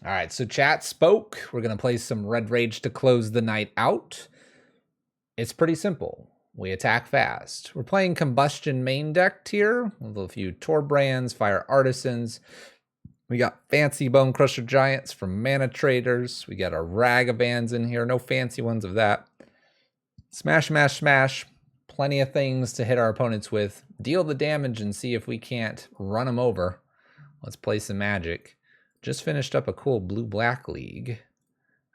All right, so chat spoke. We're going to play some Red Rage to close the night out. It's pretty simple. We attack fast. We're playing Combustion main deck here with a few Torbrands, Fire Artisans. We got fancy Bone Crusher Giants from Mana Traders. We got our Ragavans in here. No fancy ones of that. Smash, smash, smash. Plenty of things to hit our opponents with. Deal the damage and see if we can't run them over. Let's play some Magic. Just finished up a cool blue-black league.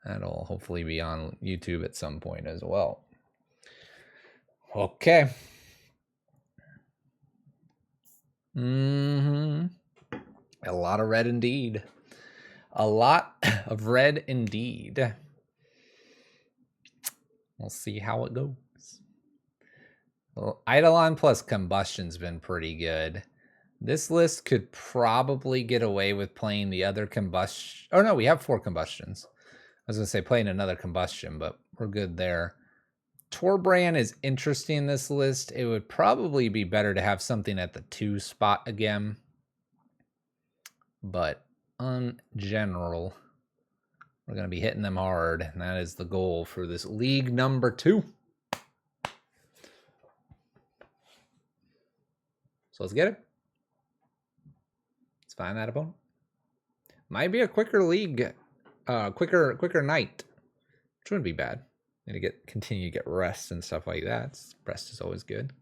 That'll hopefully be on YouTube at some point as well. Okay. A lot of red indeed. A lot of red indeed. We'll see how it goes. Well, Eidolon plus Combustion's been pretty good. This list could probably get away with playing the other Combustion. Oh, no, we have 4 Combustions. I was going to say playing another Combustion, but we're good there. Torbrand is interesting in this list. It would probably be better to have something at the 2 spot again. But in general, we're going to be hitting them hard. And that is the goal for this league number 2. So let's get it. Let's find that opponent. Might be a quicker league, quicker night, which wouldn't be bad. Need to continue to get rest and stuff like that. Rest is always good.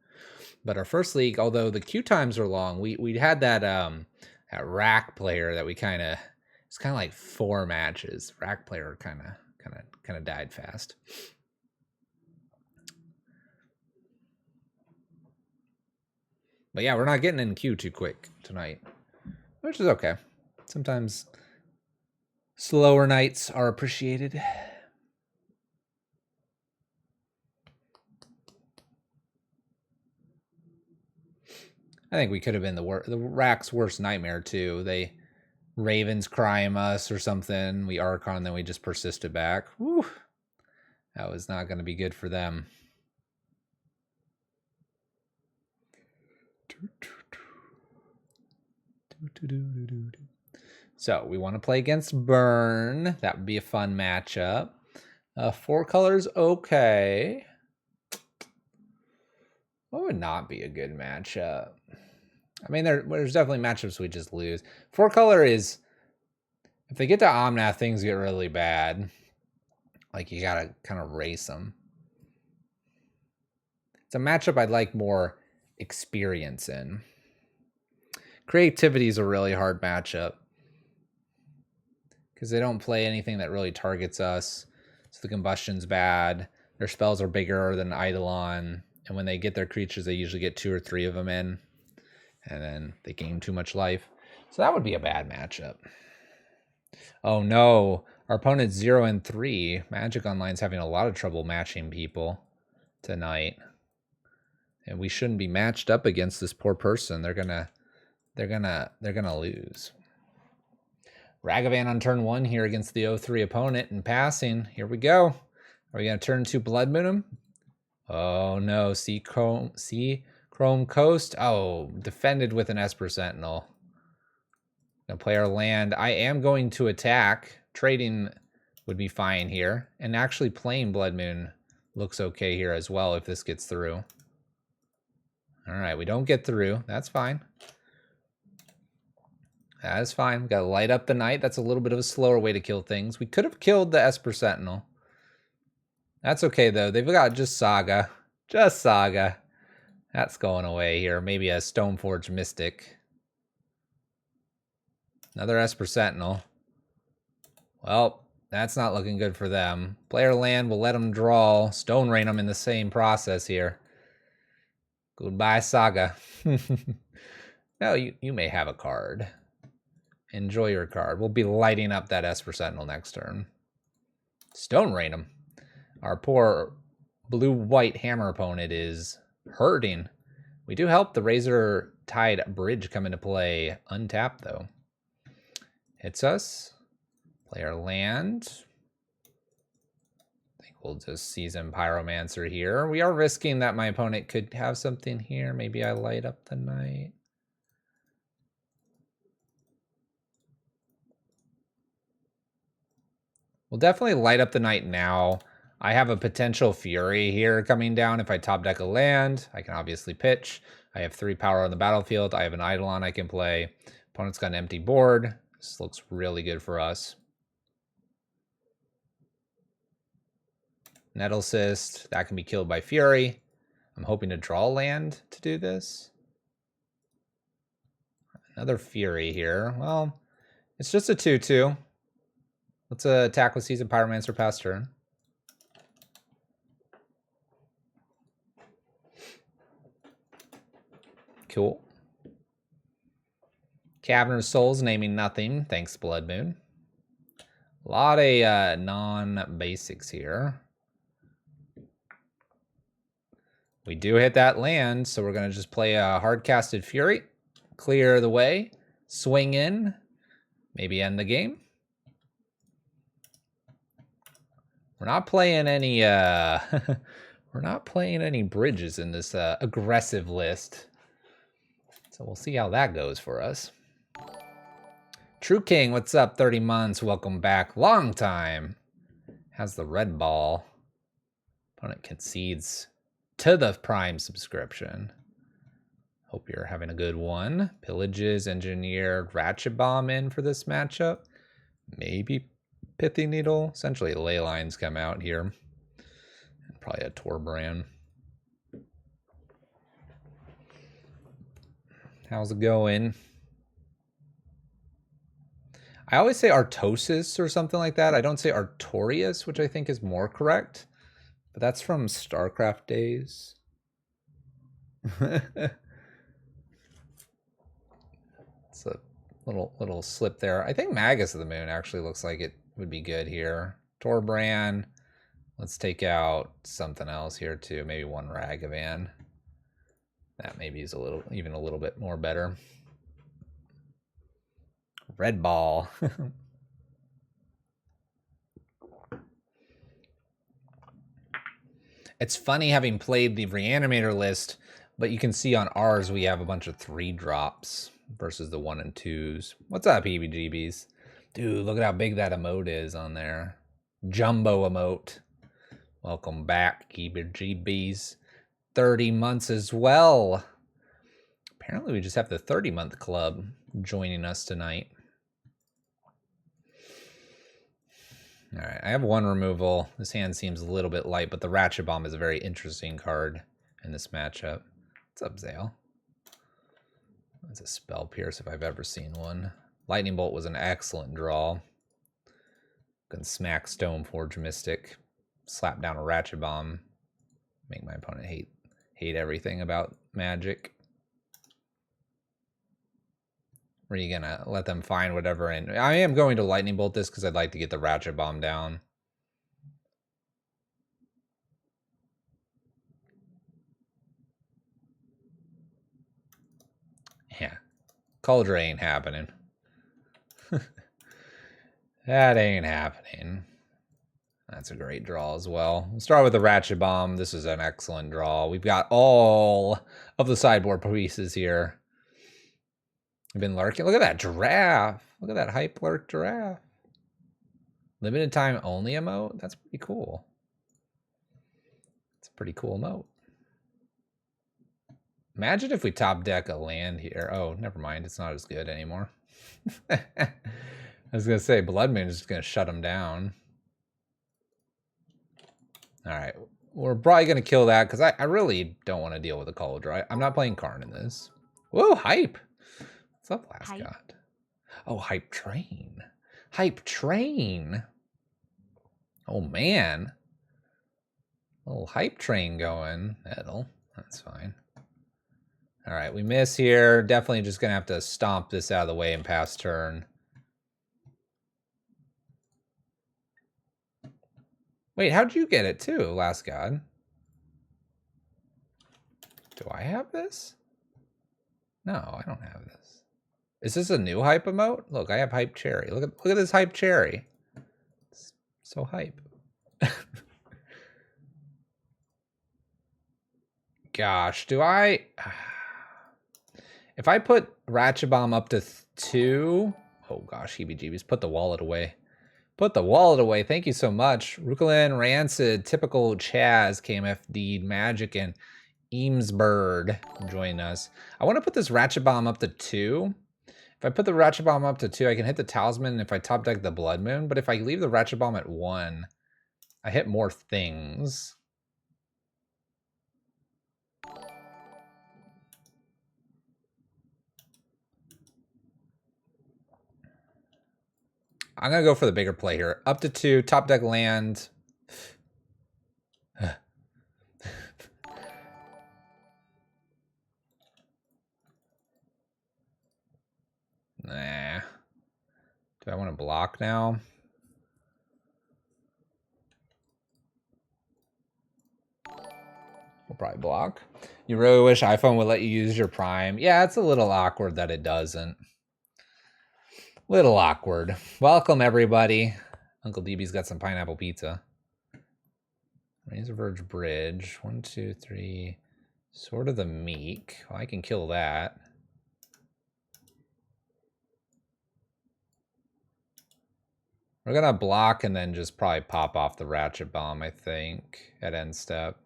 But our first league, although the queue times are long, we had that that rack player that we it's kind of like 4 matches. Rack player kind of died fast. But yeah, we're not getting in queue too quick tonight, which is okay. Sometimes slower nights are appreciated. I think we could have been the Rack's worst nightmare too. They Ravens crime us or something. We Archon, then we just persisted back. Whew. That was not going to be good for them. So we want to play against Burn. That would be a fun matchup. 4 colors, okay. What would not be a good matchup? I mean, there's definitely matchups we just lose. 4 color is, if they get to Omnath, things get really bad. Like, you gotta kind of race them. It's a matchup I'd like more experience in. Creativity is a really hard matchup because they don't play anything that really targets us. So the Combustion's bad. Their spells are bigger than Eidolon. And when they get their creatures, they usually get 2 or 3 of them in. And then they gain too much life. So that would be a bad matchup. Oh no. Our opponent's 0 and 3. Magic Online's having a lot of trouble matching people tonight. And we shouldn't be matched up against this poor person. They're gonna lose. Ragavan on turn 1 here against the 0-3 opponent and passing. Here we go. Are we gonna turn 2 Blood Moon him? Oh no, Sea Chrome Coast. Oh, defended with an Esper Sentinel. Gonna play our land. I am going to attack. Trading would be fine here. And actually playing Blood Moon looks okay here as well if this gets through. All right, we don't get through. That's fine. That is fine. We got to light up the night. That's a little bit of a slower way to kill things. We could have killed the Esper Sentinel. That's okay, though. They've got just Saga. Just Saga. That's going away here. Maybe a Stoneforge Mystic. Another Esper Sentinel. Well, that's not looking good for them. Player land will let them draw. Stone Rain them in the same process here. Goodbye, Saga. No, you may have a card. Enjoy your card. We'll be lighting up that Esper Sentinel next turn. Stone Rain them. Our poor blue-white hammer opponent is hurting. We do help the Razor Tide Bridge come into play. Untapped, though. Hits us. Play our land. I think we'll just Season Pyromancer here. We are risking that my opponent could have something here. Maybe I light up the night. We'll definitely light up the night now. I have a potential Fury here coming down. If I top deck a land, I can obviously pitch. I have 3 power on the battlefield. I have an Eidolon I can play. Opponent's got an empty board. This looks really good for us. Nettle Cyst, that can be killed by Fury. I'm hoping to draw land to do this. Another Fury here. Well, it's just a 2/2. Let's attack with Seasoned Pyromancer past turn. Cool. Cavern of Souls naming nothing. Thanks, Blood Moon. A lot of non-basics here. We do hit that land, so we're going to just play a hard-casted Fury. Clear the way. Swing in. Maybe end the game. We're not playing any we're not playing any bridges in this aggressive list. So we'll see how that goes for us. True King, what's up? 30 months. Welcome back. Long time. How's the red ball? Opponent concedes to the Prime subscription. Hope you're having a good one. Pillages, Engineered, Ratchet Bomb in for this matchup. Maybe Pithy Needle. Essentially, ley lines come out here. And probably a Torbrand. How's it going? I always say Artosis or something like that. I don't say Artorias, which I think is more correct. But that's from StarCraft days. It's a little slip there. I think Magus of the Moon actually looks like it would be good here. Torbrand. Let's take out something else here too. Maybe one Ragavan. That maybe is even a little bit more better. Red ball. It's funny having played the Reanimator list, but you can see on ours we have a bunch of 3 drops versus the 1 and 2s. What's up, EBGBs? Dude, look at how big that emote is on there. Jumbo emote. Welcome back, EBGBs. 30 months as well. Apparently we just have the 30-month club joining us tonight. All right, I have 1 removal. This hand seems a little bit light, but the Ratchet Bomb is a very interesting card in this matchup. What's up, Zale? That's a Spell Pierce if I've ever seen one. Lightning Bolt was an excellent draw. Can smack Stoneforge Mystic, slap down a Ratchet Bomb, make my opponent hate everything about Magic. Or are you gonna let them find whatever? And I am going to Lightning Bolt this because I'd like to get the Ratchet Bomb down. Yeah, Cauldron ain't happening. That ain't happening. That's a great draw as well. We'll start with the Ratchet Bomb. This is an excellent draw. We've got all of the sideboard pieces here. I've been lurking. Look at that giraffe. Look at that hype lurk giraffe. Limited time only emote? That's pretty cool. It's a pretty cool emote. Imagine if we top deck a land here. Oh, never mind. It's not as good anymore. I was going to say, Blood Moon is just going to shut him down. All right. We're probably going to kill that because I really don't want to deal with a Cauldron. I'm not playing Karn in this. Whoa, hype. What's up, last god? Oh, Hype Train. Hype Train. Oh, man. A little Hype Train going. That's fine. All right, we miss here. Definitely just going to have to stomp this out of the way and pass turn. Wait, how'd you get it too, last god? Do I have this? No, I don't have this. Is this a new hype emote? Look, I have Hype Cherry. Look at this Hype Cherry. It's so hype. Gosh, do I... If I put Ratchet Bomb up to 2... Oh gosh, heebie-jeebies. Put the wallet away. Put the wallet away. Thank you so much. Rukalin, Rancid, Typical Chaz, KMF Deed, Magic, and Eamsbird join us. I want to put this Ratchet Bomb up to 2. If I put the Ratchet Bomb up to 2, I can hit the Talisman if I top deck the Blood Moon. But if I leave the Ratchet Bomb at 1, I hit more things. I'm going to go for the bigger play here. Up to 2, top deck land. Nah. Do I want to block now? We'll probably block. You really wish iPhone would let you use your Prime. Yeah, it's a little awkward that it doesn't. Little awkward. Welcome, everybody. Uncle DB's got some pineapple pizza. Razor Verge Bridge. 1, 2, 3. Sword of the Meek. Well, I can kill that. We're going to block and then just probably pop off the Ratchet Bomb, I think, at end step.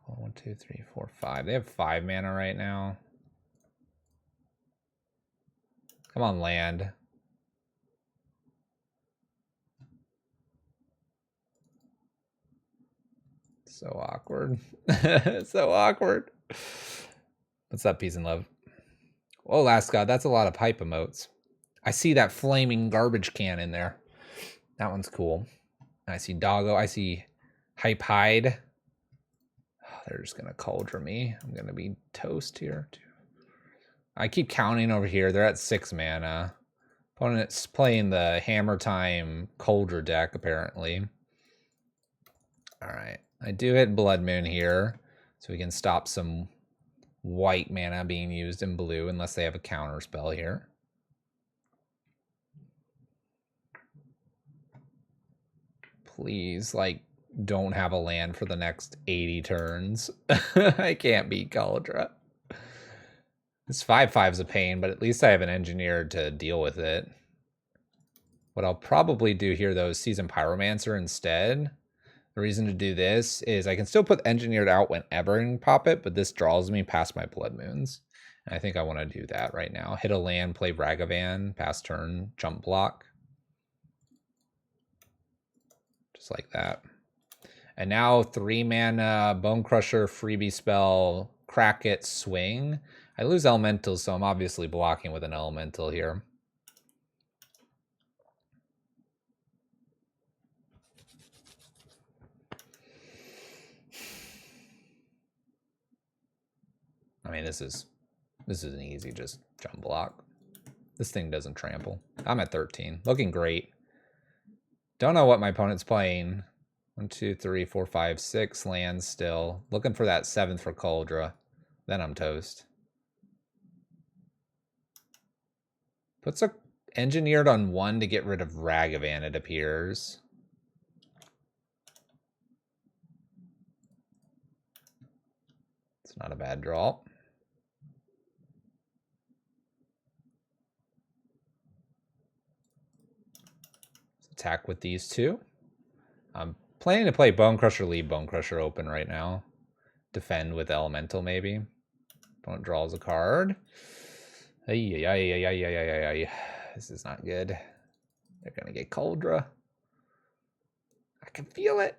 1, 2, 3, 4, 5. They have 5 mana right now. Come on, land. So awkward. So awkward. What's up, peace and love? Oh, last god, that's a lot of pipe emotes. I see that flaming garbage can in there. That one's cool. I see Doggo. I see Hype Hide. Oh, they're just gonna Cauldron me. I'm gonna be toast here too. I keep counting over here. They're at 6 mana. Opponent's playing the Hammer Time Cauldron deck, apparently. All right. I do hit Blood Moon here, so we can stop some white mana being used in blue, unless they have a counter spell here. Please, like, don't have a land for the next 80 turns. I can't beat Kaldra. This 5/5's a pain, but at least I have an engineer to deal with it. What I'll probably do here, though, is Seasoned Pyromancer instead. The reason to do this is I can still put Engineered out whenever and pop it, but this draws me past my Blood Moons. And I think I want to do that right now. Hit a land, play Ragavan, pass turn, jump block. Just like that. And now 3 mana, Bone Crusher, freebie spell, Crack It, swing. I lose elementals, so I'm obviously blocking with an elemental here. I mean, this is an easy just jump block. This thing doesn't trample. I'm at 13, looking great. Don't know what my opponent's playing. 1, 2, 3, 4, 5, 6 lands still. Looking for that 7th for Cauldron. Then I'm toast. Puts a engineered on 1 to get rid of Ragavan, it appears. It's not a bad draw. Let's attack with these 2. I'm planning to play Bone Crusher, leave Bone Crusher open right now. Defend with Elemental, maybe. Opponent draws a card. Ay, ay, ay, ay, ay, ay, ay, ay. This is not good. They're going to get Cauldron. I can feel it.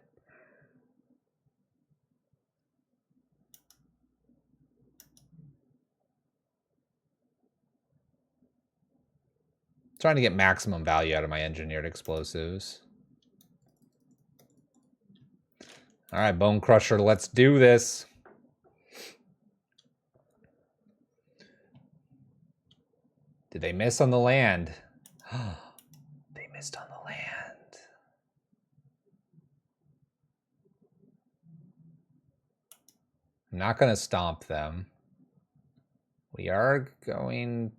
Trying to get maximum value out of my engineered explosives. All right, Bone Crusher, let's do this. Did they miss on the land? They missed on the land. I'm not going to stomp them. We are going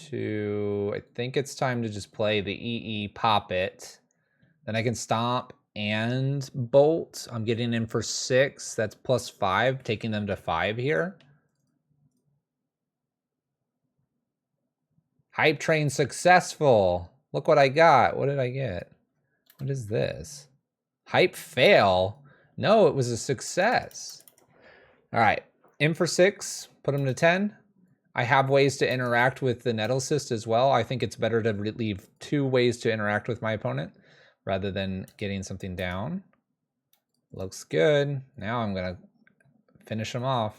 to... I think it's time to just play the EE Pop It. Then I can stomp and bolt. I'm getting in for 6. That's +5, taking them to 5 here. Hype train successful. Look what I got. What did I get? What is this? Hype fail? No, it was a success. All right, in for 6, put him to 10. I have ways to interact with the Nettle Cyst as well. I think it's better to leave 2 ways to interact with my opponent rather than getting something down. Looks good. Now I'm gonna finish him off.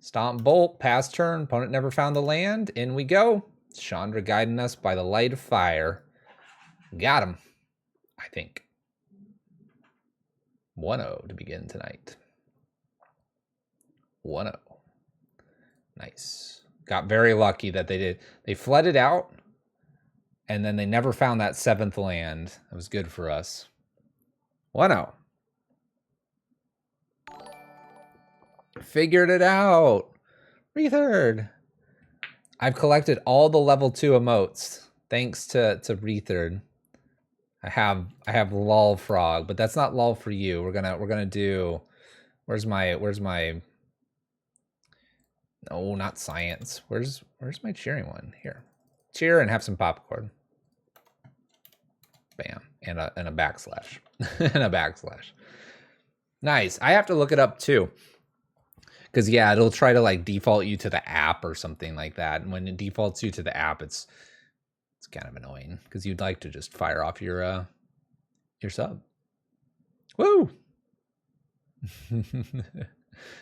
Stomp Bolt, pass turn. Opponent never found the land. In we go. Chandra guiding us by the light of fire. Got him, I think. 1-0 to begin tonight. 1-0. Nice. Got very lucky that they did. They flooded out, and then they never found that 7th land. That was good for us. 1-0. Figured it out. Rethird. I've collected all the level 2 emotes thanks to Rethird. I have Lol Frog, but that's not Lol for you. We're gonna do. Where's my? No, not science. Where's my cheering one? Here, cheer and have some popcorn. Bam, and a backslash, and a backslash. Nice. I have to look it up too. Because, yeah, it'll try to, like, default you to the app or something like that. And when it defaults you to the app, it's kind of annoying. Because you'd like to just fire off your sub. Woo!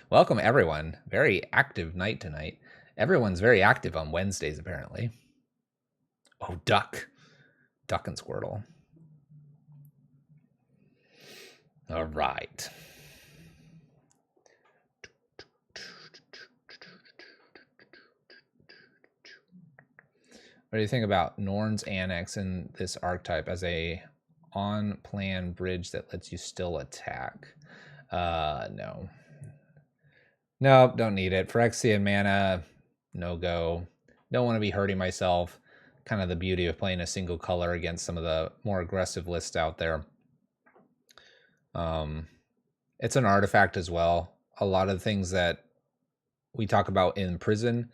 Welcome, everyone. Very active night tonight. Everyone's very active on Wednesdays, apparently. Oh, duck. Duck and Squirtle. All right. What do you think about Norn's Annex in this archetype as a on-plan bridge that lets you still attack? No. Nope, don't need it. Phyrexian mana, no go. Don't want to be hurting myself. Kind of the beauty of playing a single color against some of the more aggressive lists out there. It's an artifact as well. A lot of the things that we talk about in Prison,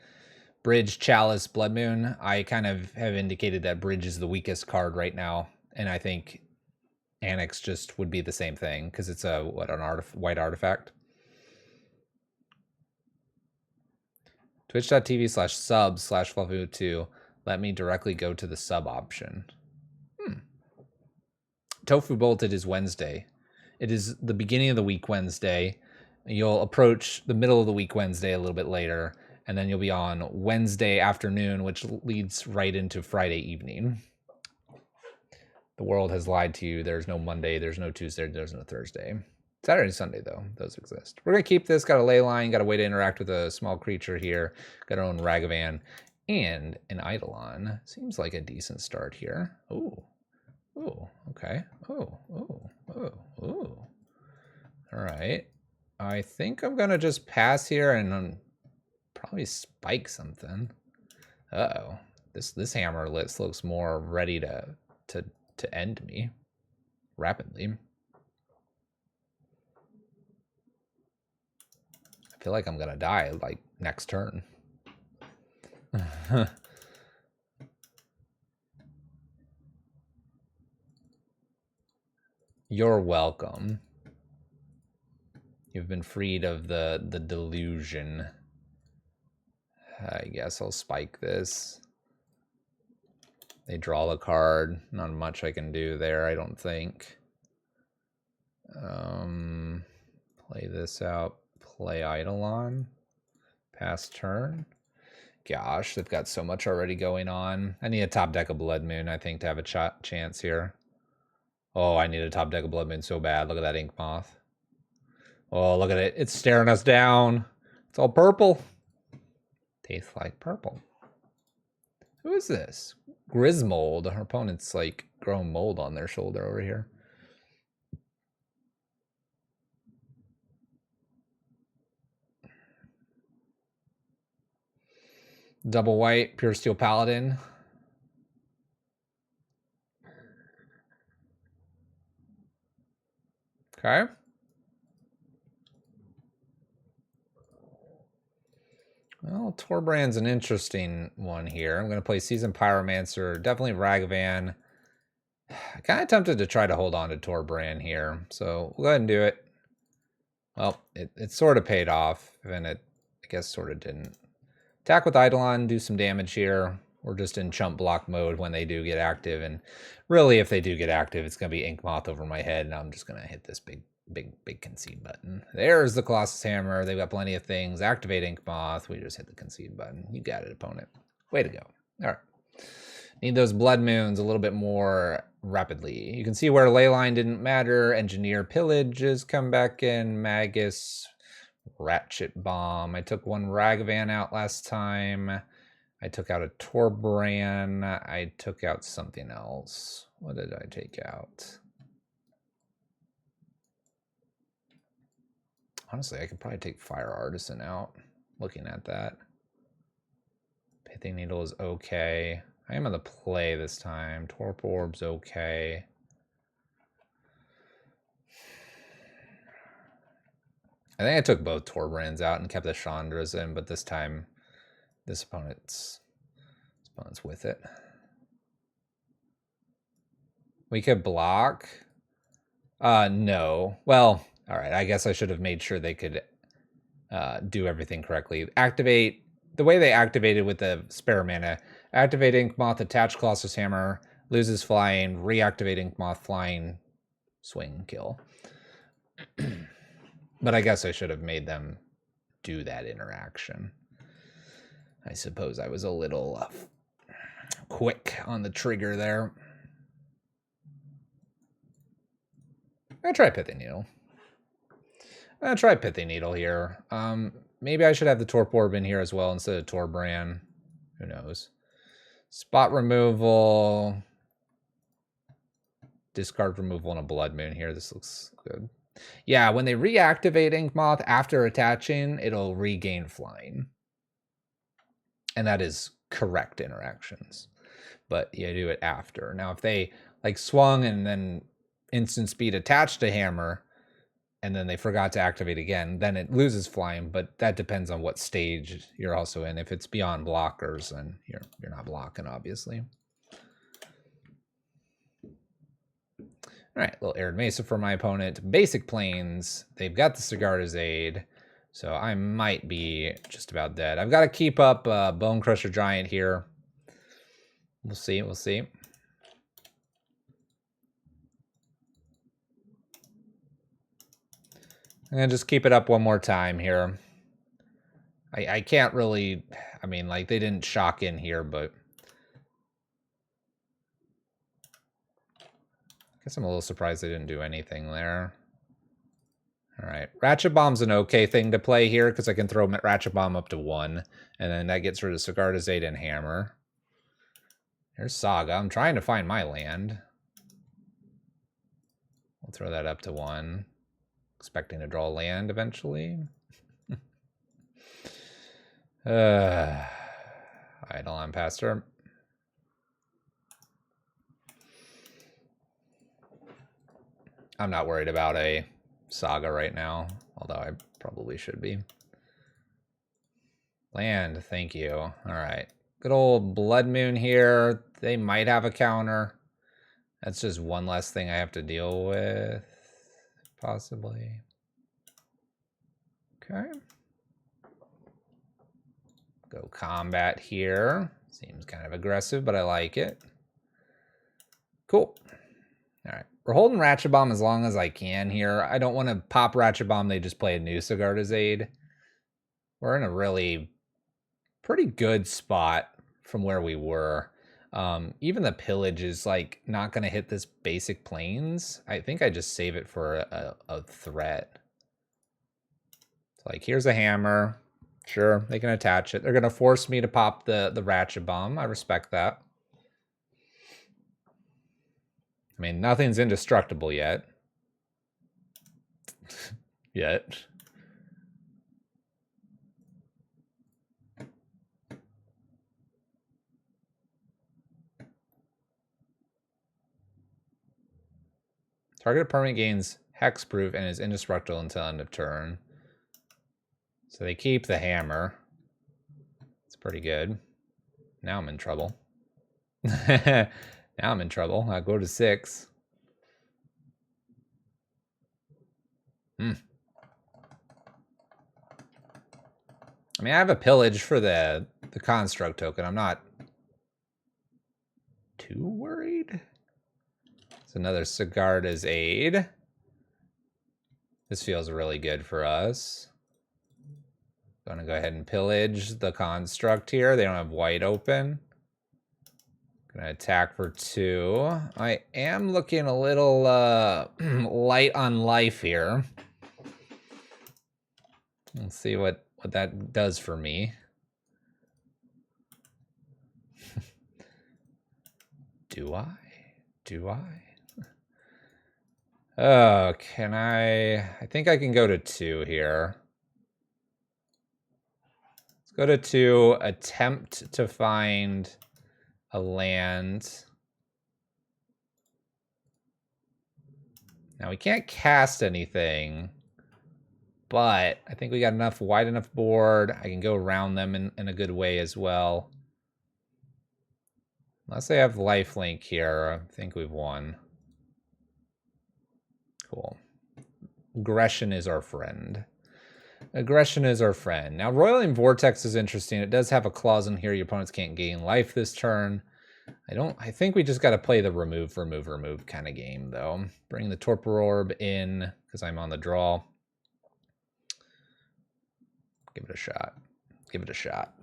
Bridge, Chalice, Blood Moon, I kind of have indicated that Bridge is the weakest card right now, and I think Annex just would be the same thing because it's a white artifact. Twitch.tv/subs/Flavu2. Let me directly go to the sub option. Tofu Bolted is Wednesday. It is the beginning of the week Wednesday. You'll approach the middle of the week Wednesday a little bit later, and then you'll be on Wednesday afternoon, which leads right into Friday evening. The world has lied to you. There's no Monday, there's no Tuesday, there's no Thursday. Saturday and Sunday, though, those exist. We're going to keep this. Got a ley line, got a way to interact with a small creature here. Got our own Ragavan and an Eidolon. Seems like a decent start here. Ooh. Ooh, okay. Ooh. All right. I think I'm going to just pass here and probably spike something. Uh-oh. This hammer list looks more ready to end me rapidly. I feel like I'm gonna die like next turn. You're welcome. You've been freed of the delusion. I guess I'll spike this. They draw the card. Not much I can do there, I don't think. Play this out. Play Eidolon. Pass turn. Gosh, they've got so much already going on. I need a top deck of Blood Moon, I think, to have a chance here. Oh, I need a top deck of Blood Moon so bad. Look at that Ink Moth. Oh, look at it. It's staring us down. It's all purple. Tastes like purple. Who is this? Grismold. Her opponent's like growing mold on their shoulder over here. Double white, Pure Steel Paladin. Okay. Well, Torbrand's an interesting one here. I'm going to play Seasoned Pyromancer, definitely Ragavan. Kind of tempted to try to hold on to Torbrand here, so we'll go ahead and do it. Well, it sort of paid off, and it, I guess, sort of didn't. Attack with Eidolon, do some damage here. We're just in chump block mode when they do get active, and really, if they do get active, it's going to be Ink Moth over my head, and I'm just going to hit this big concede button. There's the Colossus Hammer. They've got plenty of things. Activate Ink Moth. We just hit the concede button. You got it, opponent. Way to go. All right. Need those Blood Moons a little bit more rapidly. You can see where Leyline didn't matter. Engineer Pillages come back in. Magus, Ratchet Bomb. I took one Ragavan out last time. I took out a Torbran. I took out something else. What did I take out? Honestly, I could probably take Fire Artisan out, looking at that. Pithing Needle is okay. I am on the play this time. Torp Orb's okay. I think I took both Torbrands out and kept the Chandras in, but this time, this opponent's with it. We could block. No. Well, all right. I guess I should have made sure they could do everything correctly. Activate the way they activated with the spare mana. Activate Ink Moth, attach Colossus Hammer, loses flying, reactivate Ink Moth, flying, swing, kill. But I guess I should have made them do that interaction. I suppose I was a little quick on the trigger there. I'm going to try Pithing Needle. I'm going to try Pithing Needle here. Maybe I should have the Torp Orb in here as well instead of Torbran. Who knows? Spot removal. Discard removal and a Blood Moon here. This looks good. Yeah, when they reactivate Ink Moth after attaching, it'll regain flying. And that is correct interactions. But you do it after. Now, if they like swung and then instant speed attached a hammer, and then they forgot to activate again, then it loses flying, but that depends on what stage you're also in. If it's beyond blockers, then you're not blocking, obviously. All right, little Arid Mesa for my opponent. Basic Plains, they've got the Sigarda's Aid, so I might be just about dead. I've got to keep up Bone Crusher Giant here. We'll see, we'll see. I'm going to just keep it up one more time here. I can't really, I mean, like, they didn't shock in here, but I guess I'm a little surprised they didn't do anything there. All right, Ratchet Bomb's an okay thing to play here because I can throw Ratchet Bomb up to 1, and then that gets rid of Sigarda's Aid and Hammer. Here's Saga. I'm trying to find my land. We'll throw that up to 1. Expecting to draw land eventually. Eidolon past turn. I'm not worried about a Saga right now, although I probably should be. Land, thank you. All right. Good old Blood Moon here. They might have a counter. That's just one less thing I have to deal with. Possibly. Okay. Go combat here. Seems kind of aggressive, but I like it. Cool. All right. We're holding Ratchet Bomb as long as I can here. I don't want to pop Ratchet Bomb. They just play a new Sigarda's Aid. We're in a really pretty good spot from where we were. Even the Pillage is like not going to hit this basic Plains. I think I just save it for a threat. So like, here's a hammer. Sure, they can attach it. They're going to force me to pop the Ratchet Bomb. I respect that. I mean, nothing's indestructible yet. Yet. Target permanent gains hexproof and is indestructible until end of turn. So they keep the hammer. pretty good. Now I'm in trouble. Now I'm in trouble. I'll go to 6. I mean, I have a pillage for the construct token. I'm not too worried. It's another Sigarda's Aid. This feels really good for us. Gonna go ahead and pillage the construct here. They don't have white open. Gonna attack for 2. I am looking a little light on life here. Let's see what that does for me. Do I? Oh, can I think I can go to 2 here. Let's go to 2, attempt to find a land. Now we can't cast anything, but I think we got enough wide enough board. I can go around them in a good way as well. Unless they have lifelink here, I think we've won. Cool. Aggression is our friend. Aggression is our friend. Now, Roiling Vortex is interesting. It does have a clause in here. Your opponents can't gain life this turn. I think we just got to play the remove kind of game, though. Bring the Torpor Orb in, because I'm on the draw. Give it a shot. Give it a shot.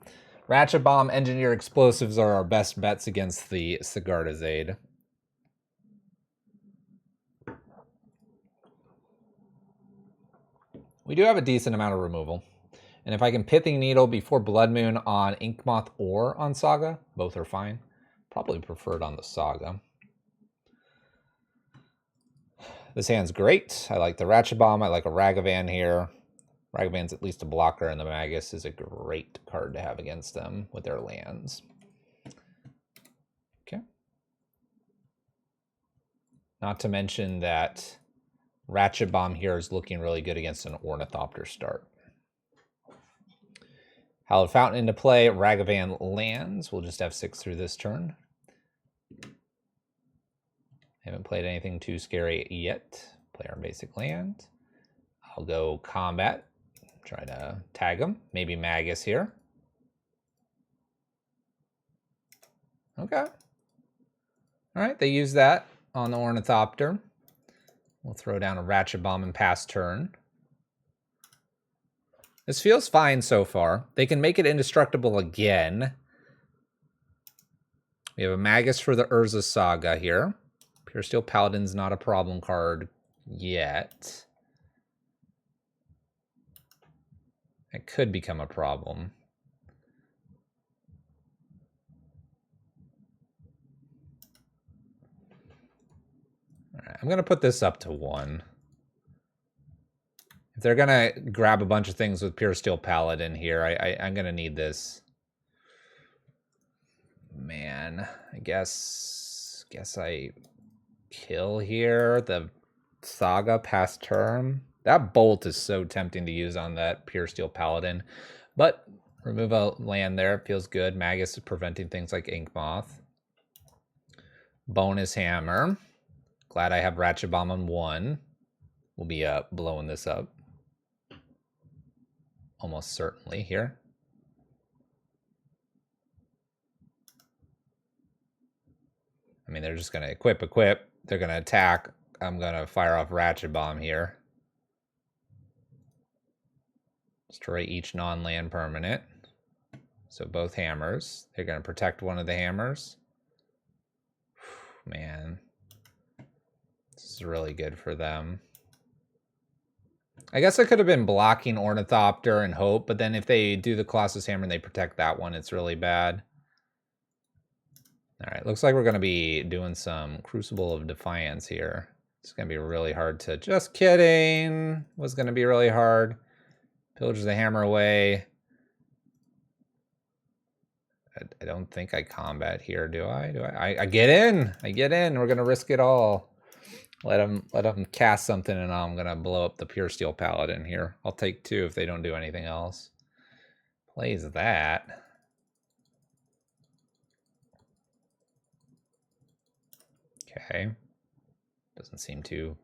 Ratchet Bomb, Engineer Explosives are our best bets against the Sigarda's Aid. We do have a decent amount of removal. And if I can Pithing Needle before Blood Moon on Inkmoth or on Saga, both are fine. Probably preferred on the Saga. This hand's great. I like the Ratchet Bomb. I like a Ragavan here. Ragavan's at least a blocker, and the Magus is a great card to have against them with their lands. Okay. Not to mention that Ratchet Bomb here is looking really good against an Ornithopter start. Hallowed Fountain into play. Ragavan lands. We'll just have 6 through this turn. Haven't played anything too scary yet. Play our basic land. I'll go combat. Try to tag him. Maybe Magus here. Okay. All right, they use that on the Ornithopter. We'll throw down a Ratchet Bomb and pass turn. This feels fine so far. They can make it indestructible again. We have a Magus for the Urza Saga here. Pure Steel Paladin's not a problem card yet. It could become a problem. All right, I'm going to put this up to 1. If they're going to grab a bunch of things with Pure Steel Paladin here, I'm going to need this. Man, I guess I kill here. The Saga past turn. That Bolt is so tempting to use on that Pure Steel Paladin. But remove a land there. It feels good. Magus is preventing things like Inkmoth. Bonus Hammer. Glad I have Ratchet Bomb on 1. We'll be blowing this up. Almost certainly here. I mean, they're just going to equip. They're going to attack. I'm going to fire off Ratchet Bomb here. Destroy each non-land permanent. So both hammers. They're going to protect one of the hammers. Man. This is really good for them. I guess I could have been blocking Ornithopter and Hope, but then if they do the Colossus Hammer and they protect that one, it's really bad. All right, looks like we're going to be doing some Crucible of Defiance here. It's going to be really hard to... Just kidding. Was going to be really hard. Pillage the hammer away. I don't think I combat here, do I? I get in. I get in. We're going to risk it all. Let them cast something, and I'm going to blow up the Pure Steel Paladin here. I'll take 2 if they don't do anything else. Plays that. Okay. Doesn't seem too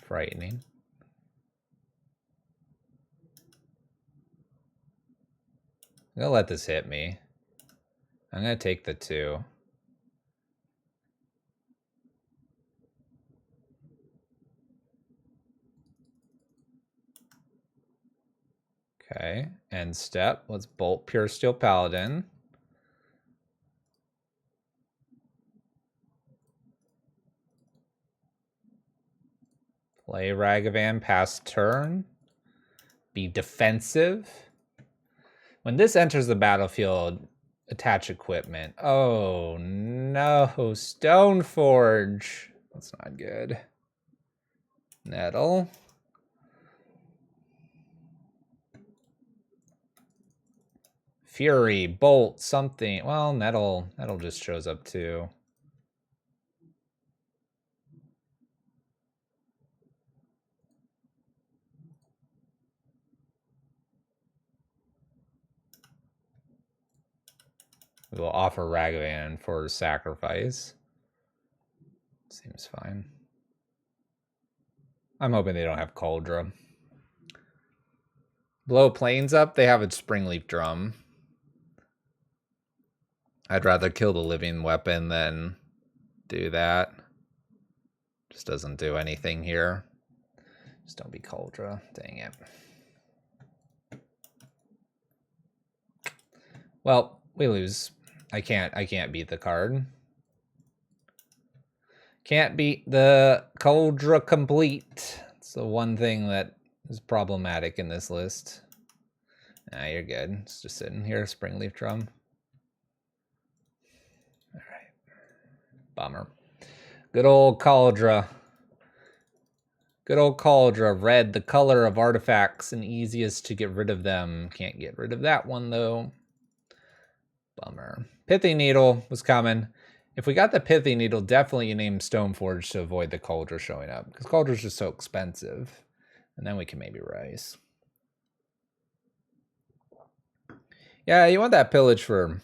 frightening. I'm gonna let this hit me. I'm gonna take the 2. Okay, end step. Let's bolt Pure Steel Paladin. Play Ragavan past turn. Be defensive. When this enters the battlefield, attach equipment. Oh no, Stoneforge. That's not good. Nettle. Fury, Bolt, something. Well, Nettle just shows up too. We will offer Ragavan for sacrifice. Seems fine. I'm hoping they don't have Cauldron. Blow Plains up, they have a Springleaf Drum. I'd rather kill the living weapon than do that. Just doesn't do anything here. Just don't be Cauldron. Dang it. Well, we lose. I can't beat the card. Can't beat the Cauldron complete. It's the one thing that is problematic in this list. Nah, you're good. It's just sitting here, Springleaf Drum. All right. Bummer. Good old Cauldron. Good old Cauldron. Red, the color of artifacts and easiest to get rid of them. Can't get rid of that one, though. Bummer. Pithy Needle was coming. If we got the Pithy Needle, definitely you name Stoneforge to avoid the Cauldron showing up. Because Cauldron's just so expensive. And then we can maybe Rice. Yeah, you want that pillage for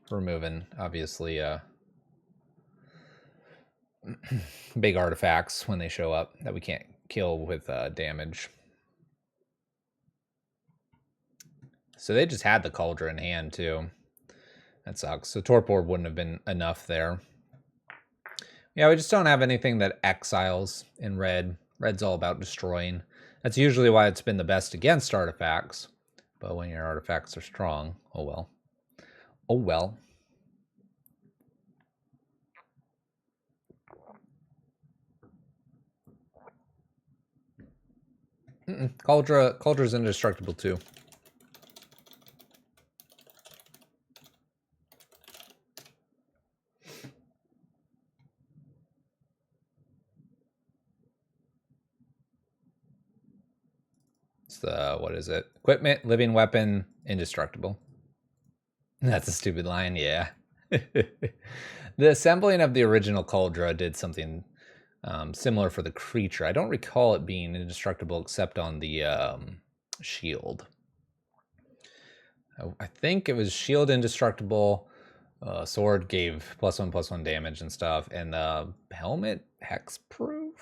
removing, obviously, big artifacts when they show up that we can't kill with damage. So they just had the Cauldron in hand, too. That sucks. So Torpor wouldn't have been enough there. Yeah, we just don't have anything that exiles in red. Red's all about destroying. That's usually why it's been the best against artifacts. But when your artifacts are strong, oh well. Oh well. Cauldron's indestructible too. It's the, what is it? Equipment, living weapon, indestructible. That's a stupid line, yeah. The assembling of the original Cauldron did something similar for the creature. I don't recall it being indestructible except on the shield. I think it was shield indestructible. Sword gave +1/+1 damage and stuff, and the helmet hexproof.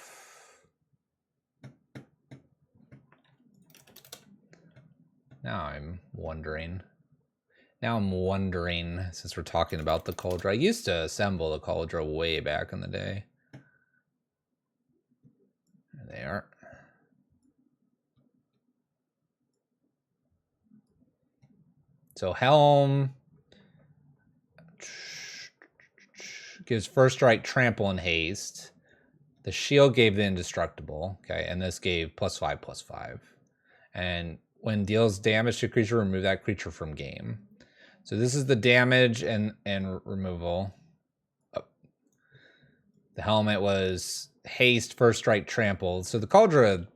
Now I'm wondering, since we're talking about the Cauldron. I used to assemble the Cauldron way back in the day. There they are. So Helm gives first strike, trample, and haste. The shield gave the indestructible, okay, and this gave +5/+5. And when deals damage to a creature, remove that creature from game. So this is the damage and removal. Oh. The helmet was haste, first strike, trample. So the Cauldron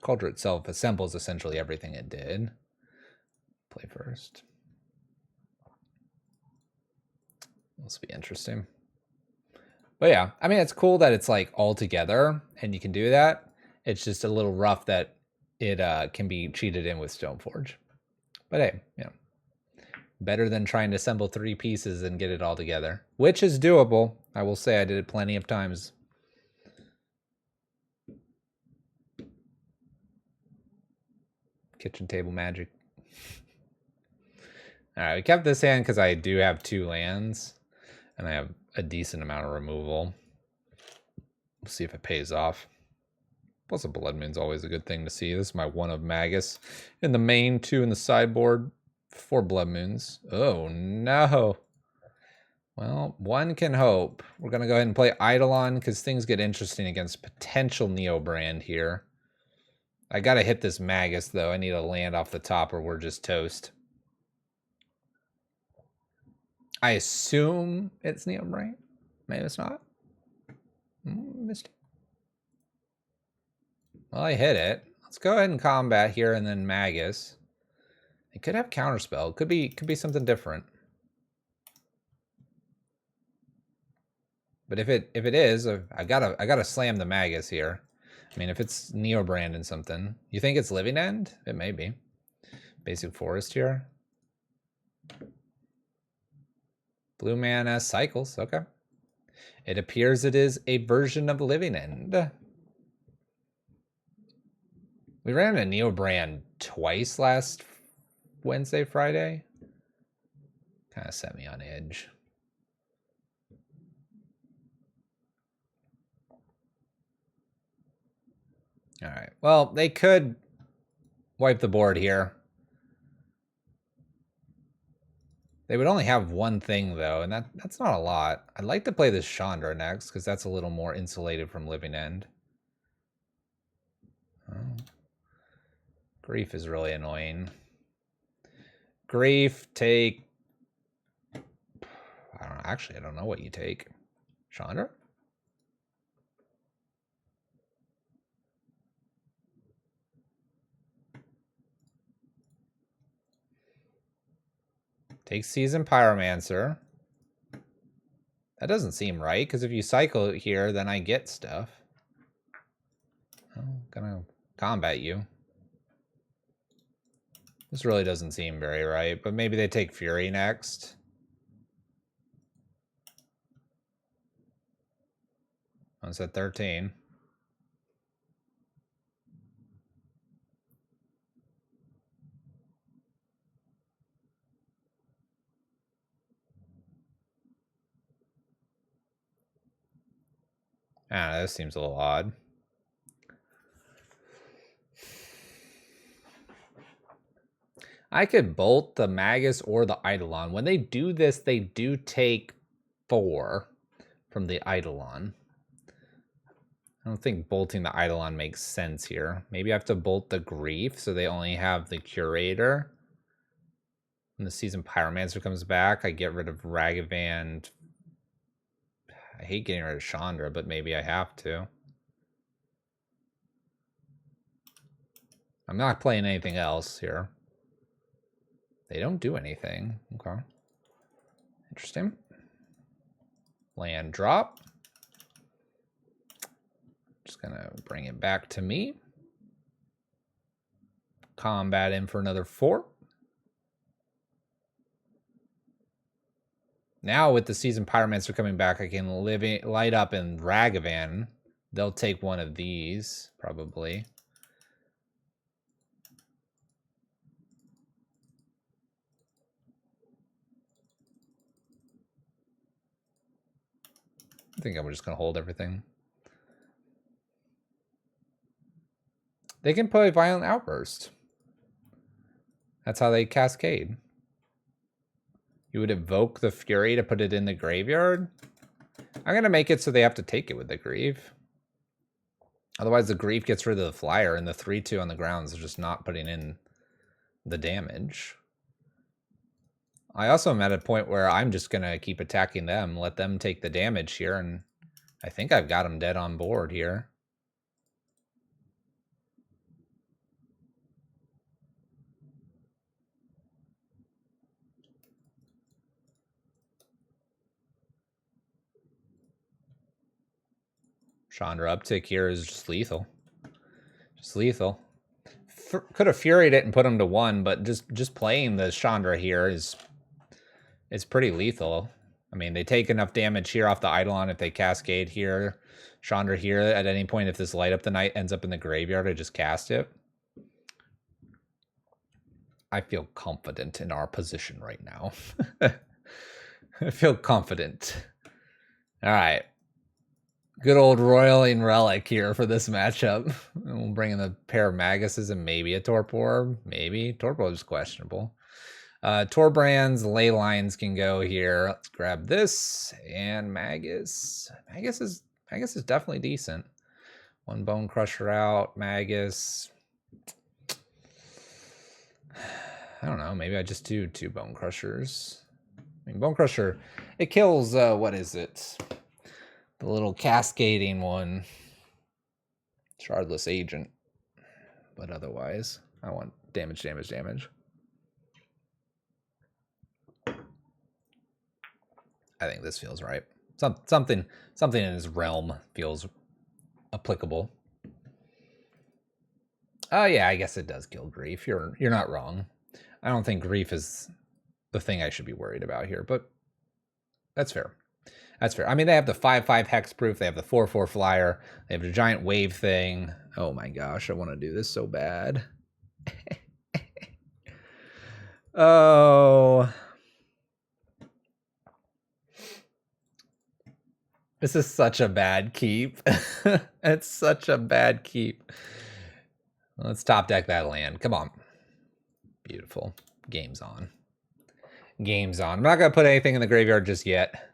itself assembles essentially everything it did. Play first. This will be interesting. But yeah, I mean, it's cool that it's like all together and you can do that. It's just a little rough that it can be cheated in with Stoneforge. But hey, you know, Better than trying to assemble 3 pieces and get it all together, which is doable. I will say I did it plenty of times. Kitchen table magic. All right, we kept this hand because I do have 2 lands, and I have a decent amount of removal. We'll see if it pays off. Plus a Blood Moon's always a good thing to see. This is my 1 of Magus in the main, 2 in the sideboard, 4 Blood Moons. Oh no. Well, one can hope. We're going to go ahead and play Eidolon because things get interesting against potential Neo Brand here. I got to hit this Magus, though. I need a land off the top or we're just toast. I assume it's Neo Brand. Maybe it's not. Missed it. Well, I hit it. Let's go ahead and combat here and then Magus. It could have Counterspell. Could be something different. But if it is, I gotta slam the Magus here. I mean, if it's Neo Brand and something, you think it's Living End? It may be. Basic Forest here. Blue mana cycles. Okay. It appears it is a version of Living End. We ran a Neo Brand twice last Wednesday, Friday. Kind of set me on edge. All right. Well, they could wipe the board here. They would only have one thing, though, and that's not a lot. I'd like to play this Chandra next, because that's a little more insulated from Living End. Oh. Grief is really annoying. Grief, take... I don't know what you take. Chandra? Take Seasoned Pyromancer. That doesn't seem right, because if you cycle it here, then I get stuff. I'm gonna combat you. This really doesn't seem very right, but maybe they take Fury next. I was at 13. Ah, this seems a little odd. I could bolt the Magus or the Eidolon. When they do this, they do take 4 from the Eidolon. I don't think bolting the Eidolon makes sense here. Maybe I have to bolt the Grief so they only have the Curator. When the Seasoned Pyromancer comes back, I get rid of Ragavan. I hate getting rid of Chandra, but maybe I have to. I'm not playing anything else here. They don't do anything. Okay. Interesting. Land drop. Just gonna bring it back to me. Combat in for another 4. Now with the Seasoned Pyromancer coming back, I can light up in Ragavan. They'll take one of these, probably. I think I'm just going to hold everything. They can play Violent Outburst. That's how they cascade. You would evoke the Fury to put it in the graveyard? I'm going to make it so they have to take it with the Grief. Otherwise, the Grief gets rid of the flyer, and the 3/2 on the grounds is just not putting in the damage. I also am at a point where I'm just going to keep attacking them, let them take the damage here, and I think I've got them dead on board here. Chandra uptick here is just lethal. Just lethal. Could have Furied it and put him to 1, but just playing the Chandra here is It's pretty lethal. I mean, they take enough damage here off the Eidolon if they cascade here. Chandra here at any point, if this Light Up the Night ends up in the graveyard, I just cast it. I feel confident in our position right now. I feel confident. All right. Good old Roiling Relic here for this matchup. And we'll bring in a pair of Maguses and maybe a Torpor. Maybe. Torpor is questionable. Torbrands, Ley Lines can go here. Let's grab this and Magus. Magus is definitely decent. One Bone Crusher out, Magus. I don't know. Maybe I just do 2 Bone Crushers. I mean, Bone Crusher, it kills, what is it? The little cascading one. Shardless Agent. But otherwise, I want damage. I think this feels right. Something in his realm feels applicable. Oh yeah, I guess it does kill Grief. You're not wrong. I don't think Grief is the thing I should be worried about here, but that's fair. That's fair. I mean, they have the 5/5 hexproof. They have the 4/4 flyer. They have the giant wave thing. Oh my gosh, I want to do this so bad. Oh. This is such a bad keep. It's such a bad keep. Let's top deck that land. Come on. Beautiful. Game's on. Game's on. I'm not going to put anything in the graveyard just yet.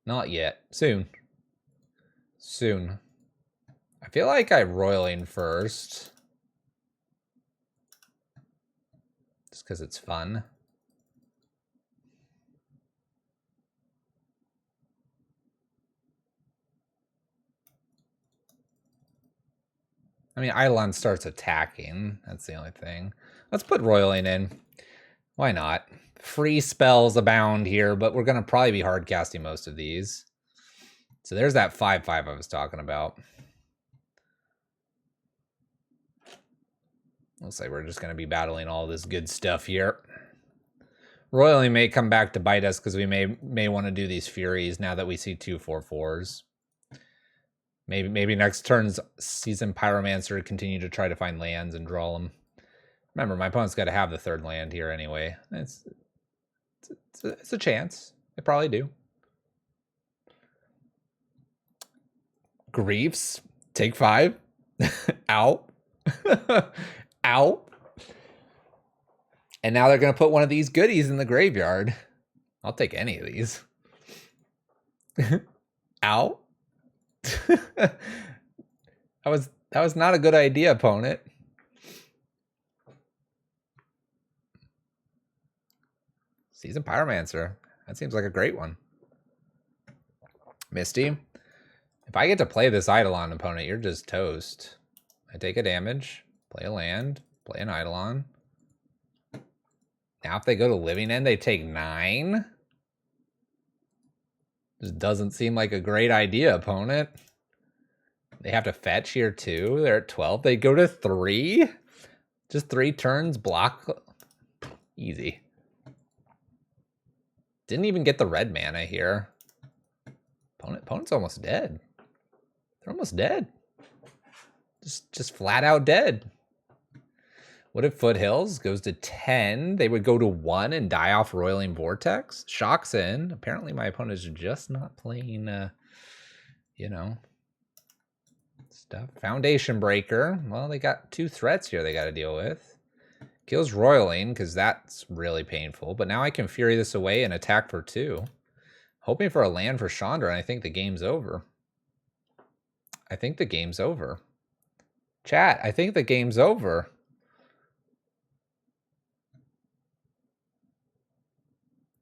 Not yet. Soon. Soon. I feel like I'm roiling first. Just because it's fun. I mean, Eidolon starts attacking. That's the only thing. Let's put roiling in. Why not? Free spells abound here, but we're going to probably be hard casting most of these. So there's that 5/5 I was talking about. Looks like we're just going to be battling all this good stuff here. Roiling may come back to bite us because we may want to do these Furies now that we see 2 4/4s. Maybe next turn's Seasoned Pyromancer continue to try to find lands and draw them. Remember, my opponent's got to have the 3rd land here anyway. It's a chance. They probably do. Griefs. Take 5. Out. Out. And now they're going to put one of these goodies in the graveyard. I'll take any of these. Out. That was not a good idea, opponent. Seasoned Pyromancer. That seems like a great one. Misty. If I get to play this Eidolon, opponent, you're just toast. I take a damage, play a land, play an Eidolon. Now if they go to Living End, they take 9. This doesn't seem like a great idea, opponent. They have to fetch here too. They're at 12. They go to 3. Just 3 turns, block. Easy. Didn't even get the red mana here. Opponent's almost dead. They're almost dead. Just flat out dead. What if Foothills goes to 10? They would go to 1 and die off Roiling Vortex. Shocks in. Apparently my opponent is just not playing, you know, stuff. Foundation Breaker. Well, they got 2 threats here they got to deal with. Kills Roiling, because that's really painful. But now I can Fury this away and attack for 2. Hoping for a land for Chandra, and I think the game's over. I think the game's over. Chat, I think the game's over.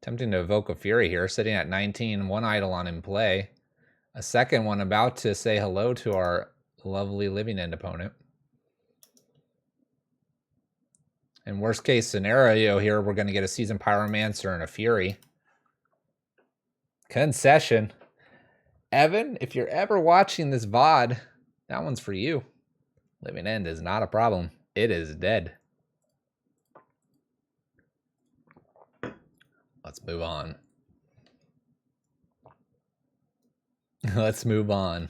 Tempting to evoke a Fury here, sitting at 19, 1 Eidolon in play. A second one about to say hello to our lovely Living End opponent. In worst case scenario here, we're going to get a Seasoned Pyromancer and a Fury. Concession. Evan, if you're ever watching this VOD, that one's for you. Living End is not a problem. It is dead. Let's move on. Let's move on.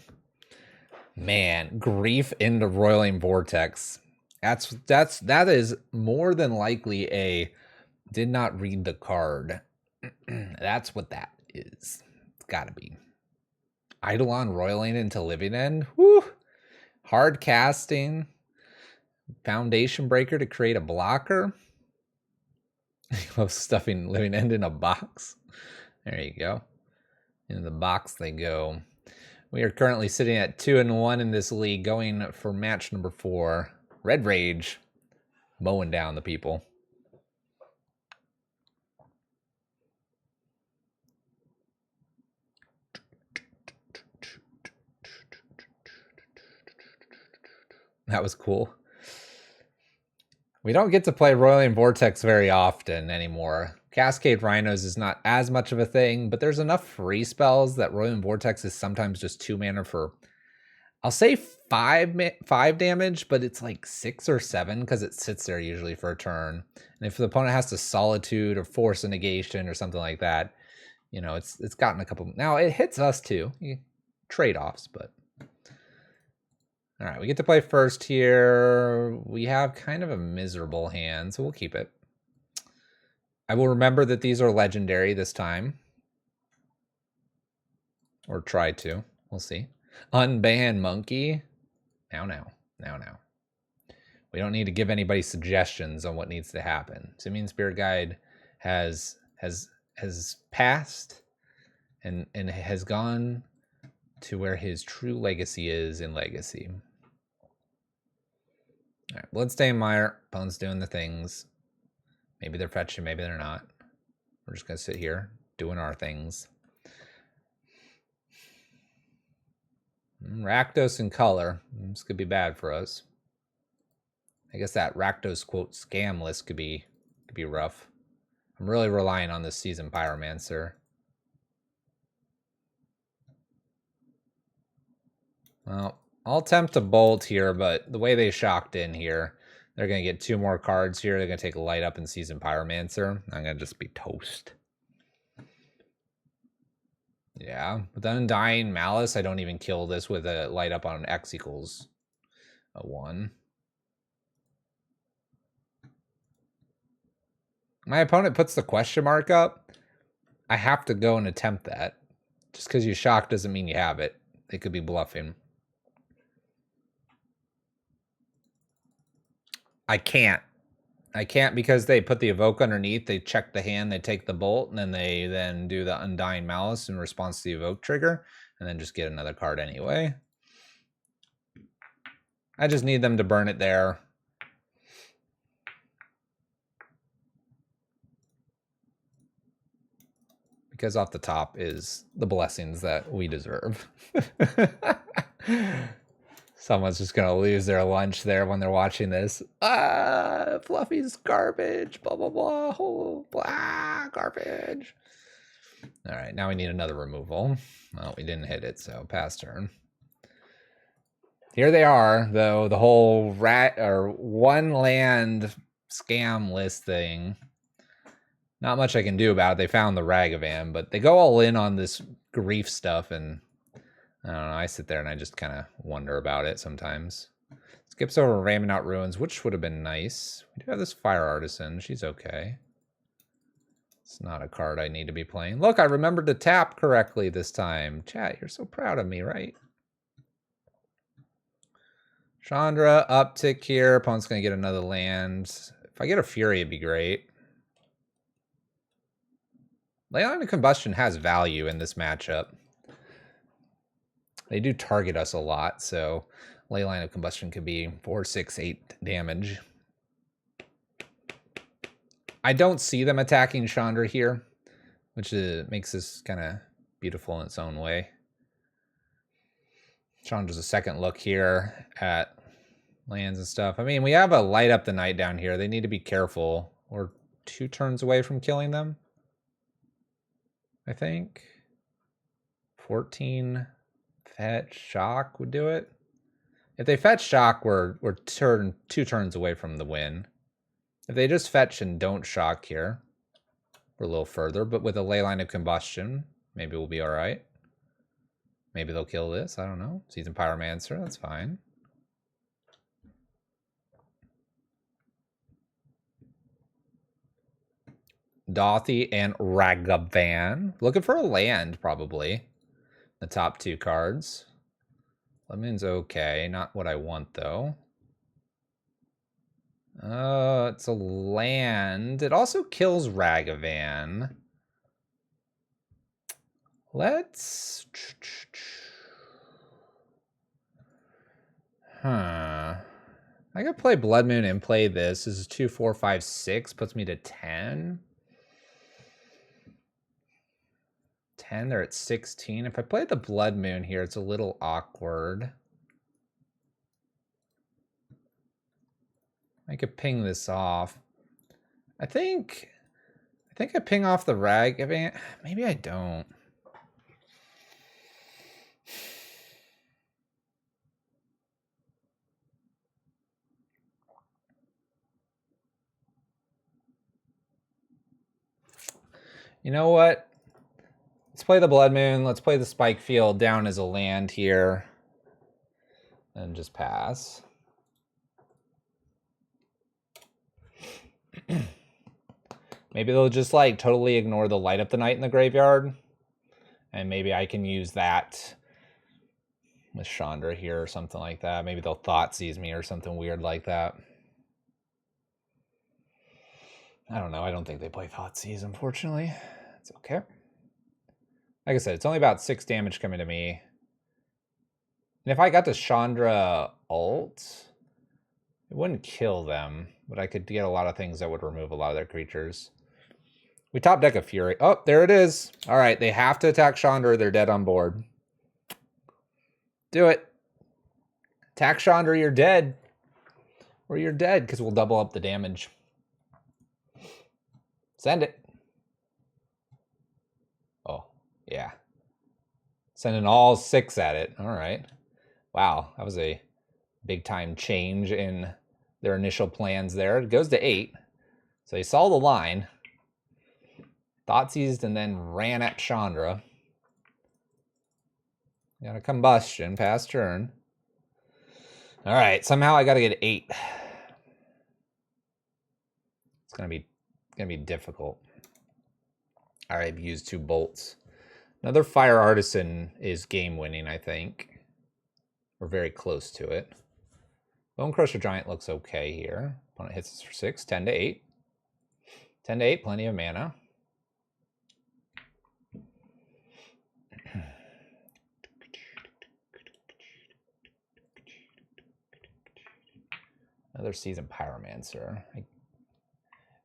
Man, Grief into Roiling Vortex. That is more than likely a did not read the card. That's what that is. It's gotta be. Eidolon roiling into Living End. Woo! Hard casting. Foundation Breaker to create a blocker. Love stuffing Living End in a box. There you go. In the box they go. We are currently sitting at 2-1 in this league, going for match number 4. Red Rage, mowing down the people. That was cool. We don't get to play Roiling Vortex very often anymore. Cascade Rhinos is not as much of a thing, but there's enough free spells that Roiling Vortex is sometimes just 2 mana for, I'll say 5 damage, but it's like 6 or 7 because it sits there usually for a turn. And if the opponent has to Solitude or force a negation or something like that, you know, it's gotten a couple. Now it hits us too. Trade-offs, but. All right, we get to play first here. We have kind of a miserable hand, so we'll keep it. I will remember that these are legendary this time. Or try to. We'll see. Unban Monkey. Now. We don't need to give anybody suggestions on what needs to happen. Simian Spirit Guide has passed and has gone to where his true legacy is in Legacy. All right, Bloodstained Mire. Opponent's doing the things. Maybe they're fetching, maybe they're not. We're just going to sit here doing our things. Rakdos in color. This could be bad for us. I guess that Rakdos quote scam list could be rough. I'm really relying on this Seasoned Pyromancer. Well, I'll attempt to bolt here, but the way they shocked in here, they're going to get 2 more cards here. They're going to take a Light Up and Seasoned Pyromancer. I'm going to just be toast. Yeah, with Undying Malice, I don't even kill this with a Light Up on X equals a 1. My opponent puts the question mark up. I have to go and attempt that. Just because you shock doesn't mean you have it. They could be bluffing. I can't because they put the Evoke underneath. They check the hand, they take the bolt, and then they do the Undying Malice in response to the Evoke trigger, and then just get another card anyway. I just need them to burn it there. Because off the top is the blessings that we deserve. Someone's just going to lose their lunch there when they're watching this. Fluffy's garbage, blah, blah, blah, oh, blah, garbage. All right, now we need another removal. Well, we didn't hit it, so pass turn. Here they are, though, the whole one land scam list thing. Not much I can do about it. They found the Ragavan, but they go all in on this grief stuff, and I don't know, I sit there and I just kind of wonder about it sometimes. Skips over Ramming Out Ruins, which would have been nice. We do have this Fire Artisan. She's okay. It's not a card I need to be playing. Look, I remembered to tap correctly this time. Chat, you're so proud of me, right? Chandra, uptick here. Opponent's going to get another land. If I get a Fury, it'd be great. Leyline of Combustion has value in this matchup. They do target us a lot, so Leyline of Combustion could be 4, 6, 8 damage. I don't see them attacking Chandra here, which makes this kind of beautiful in its own way. Chandra's a second look here at lands and stuff. I mean, we have a Light Up the Night down here. They need to be careful. We're 2 turns away from killing them, I think. 14 fetch shock would do it. If they fetch shock, we're 2 turns away from the win. If they just fetch and don't shock here, We're a little further, but with a ley line of combustion, maybe we'll be all right. Maybe they'll kill this. I don't know. Seasoned Pyromancer, that's fine. Dothy and Ragavan. Looking for a land, probably. The top two cards. Lemon's okay. Not what I want, though. It's a land. It also kills Ragavan. Let's... I could play Blood Moon and play this. This is 2, 4, 5, 6. Puts me to 10. 10, they're at 16. If I play the Blood Moon here, it's a little awkward. I could ping this off. I think I ping off the rag. I mean, maybe I don't. You know what? Let's play the Blood Moon. Let's play the Spike Field down as a land here. And just pass. Maybe they'll just like totally ignore the Light Up the Night in the graveyard. And maybe I can use that with Chandra here or something like that. Maybe they'll Thoughtseize me or something weird like that. I don't know. I don't think they play Thoughtseize, unfortunately. It's okay. Like I said, it's only about 6 damage coming to me. And if I got the Chandra ult, it wouldn't kill them, but I could get a lot of things that would remove a lot of their creatures. We top deck a Fury. Oh, there it is. All right, they have to attack Chandra or they're dead on board. Do it. Attack Chandra, you're dead. Or you're dead, because we'll double up the damage. Send it. Oh, yeah. Sending all 6 at it. All right. Wow, that was a big-time change in their initial plans there. It goes to 8. So they saw the line. Thoughtseized and then ran at Chandra. Got a combustion, pass turn. All right, somehow I got to get 8. It's gonna be difficult. All right, I've used 2 bolts. Another Fire Artisan is game winning, I think. We're very close to it. Bone Crusher Giant looks okay here. Opponent hits us for 6, 10 to 8. 10 to 8, plenty of mana. Another Seasoned Pyromancer.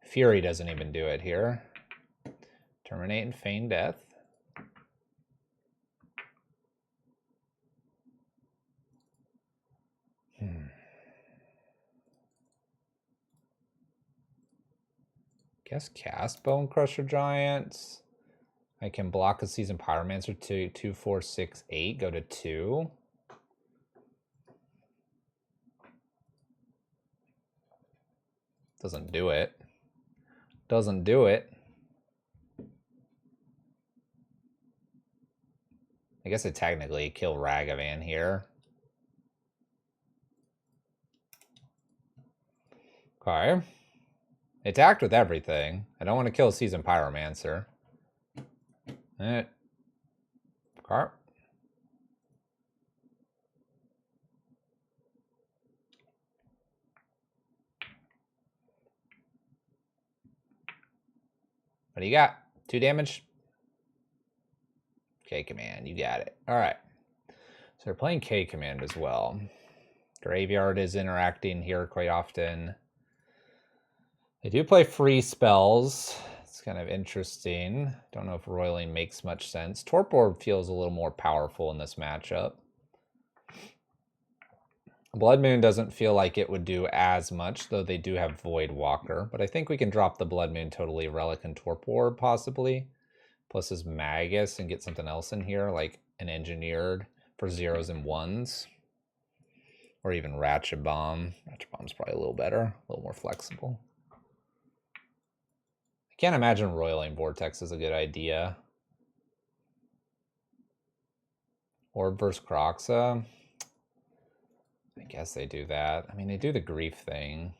Fury doesn't even do it here. Terminate and Feign Death. Guess cast Bone Crusher Giants. I can block a Seasoned Pyromancer to 2, 4, 6, 8. Go to 2. Doesn't do it. Doesn't do it. I guess it technically kill Ragavan here. Okay. It attacked with everything. I don't want to kill a Seasoned Pyromancer. Okay. What do you got? 2 damage? K-Command, you got it. All right. So they're playing K-Command as well. Graveyard is interacting here quite often. They do play free spells. It's kind of interesting. Don't know if Roiling makes much sense. Torpor feels a little more powerful in this matchup. Blood Moon doesn't feel like it would do as much, though they do have Void Walker. But I think we can drop the Blood Moon totally, Relic and Torpor possibly. Plus his Magus and get something else in here, like an Engineered for 0s and 1s. Or even Ratchet Bomb. Ratchet Bomb's probably a little better, a little more flexible. I Can't imagine Roiling Vortex is a good idea. Orb versus Croxa. I guess they do that. I mean, they do the grief thing.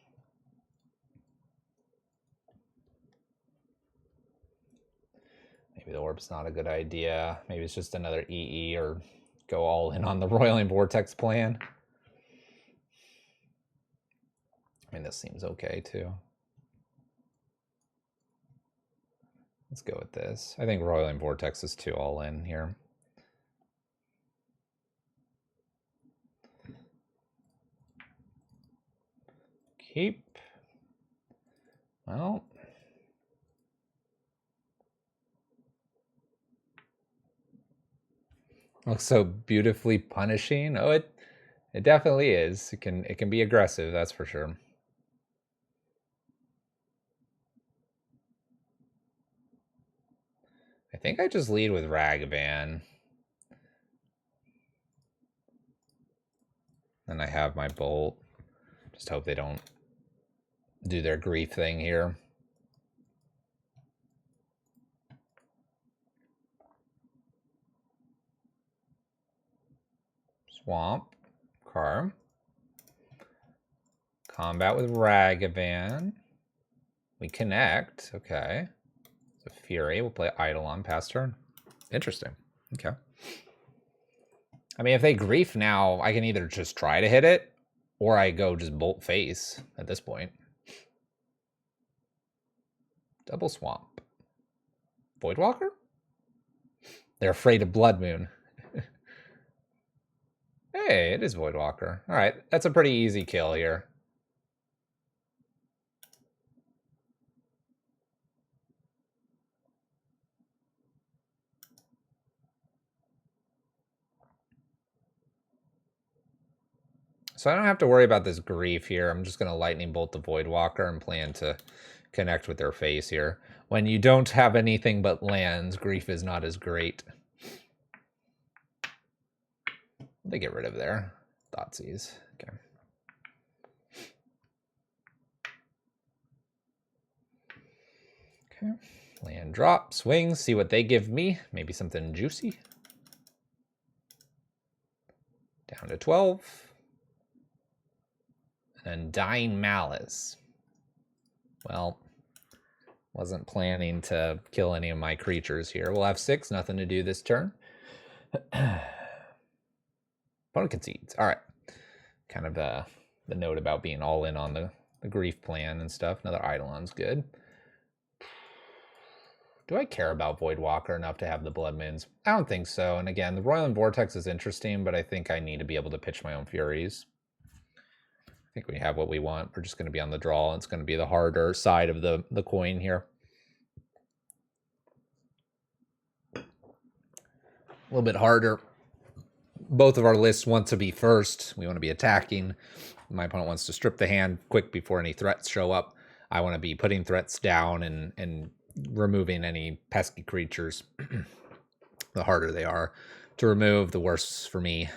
Maybe the orb's not a good idea. Maybe it's just another EE or go all in on the Roiling Vortex plan. I mean, this seems okay too. Let's go with this. I think Roiling Vortex is too all in here. Keep. Well. Looks so beautifully punishing. Oh, it definitely is. It can be aggressive, that's for sure. I think I just lead with Ragavan. And I have my Bolt. Just hope they don't do their grief thing here. Swamp. Car. Combat with Ragavan. We connect. Okay. So Fury. We'll play Eidolon past turn. Interesting. Okay. I mean, if they grief now, I can either just try to hit it, or I go just Bolt face at this point. Double Swamp. Voidwalker? They're afraid of Blood Moon. Hey, it is Voidwalker. All right, that's a pretty easy kill here. So I don't have to worry about this grief here. I'm just going to Lightning Bolt the Voidwalker and plan to connect with their face here. When you don't have anything but lands, grief is not as great. They get rid of their Thoughtseize. Okay. Okay. Land drop, swing, see what they give me. Maybe something juicy. Down to 12. And Dying Malice. Well, wasn't planning to kill any of my creatures here. We'll have 6, nothing to do this turn. Opponent concedes. All right. Kind of the note about being all in on the grief plan and stuff. Another Eidolon's good. Do I care about Voidwalker enough to have the Blood Moons? I don't think so. And again, the Roiling Vortex is interesting, but I think I need to be able to pitch my own Furies. I think we have what we want. We're just going to be on the draw. It's going to be the harder side of the coin here. A little bit harder. Both of our lists want to be first. We want to be attacking. My opponent wants to strip the hand quick before any threats show up. I want to be putting threats down and removing any pesky creatures. The harder they are to remove, the worse for me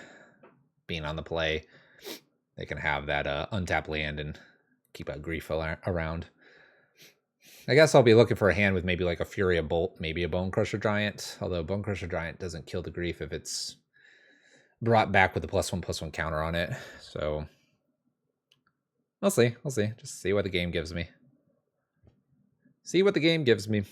being on the play. They can have that untap land and keep a grief around. I guess I'll be looking for a hand with maybe like a Fury of Bolt, maybe a Bone Crusher Giant. Although Bone Crusher Giant doesn't kill the grief if it's brought back with a +1/+1 counter on it. So we'll see. We'll see. Just see what the game gives me. See what the game gives me.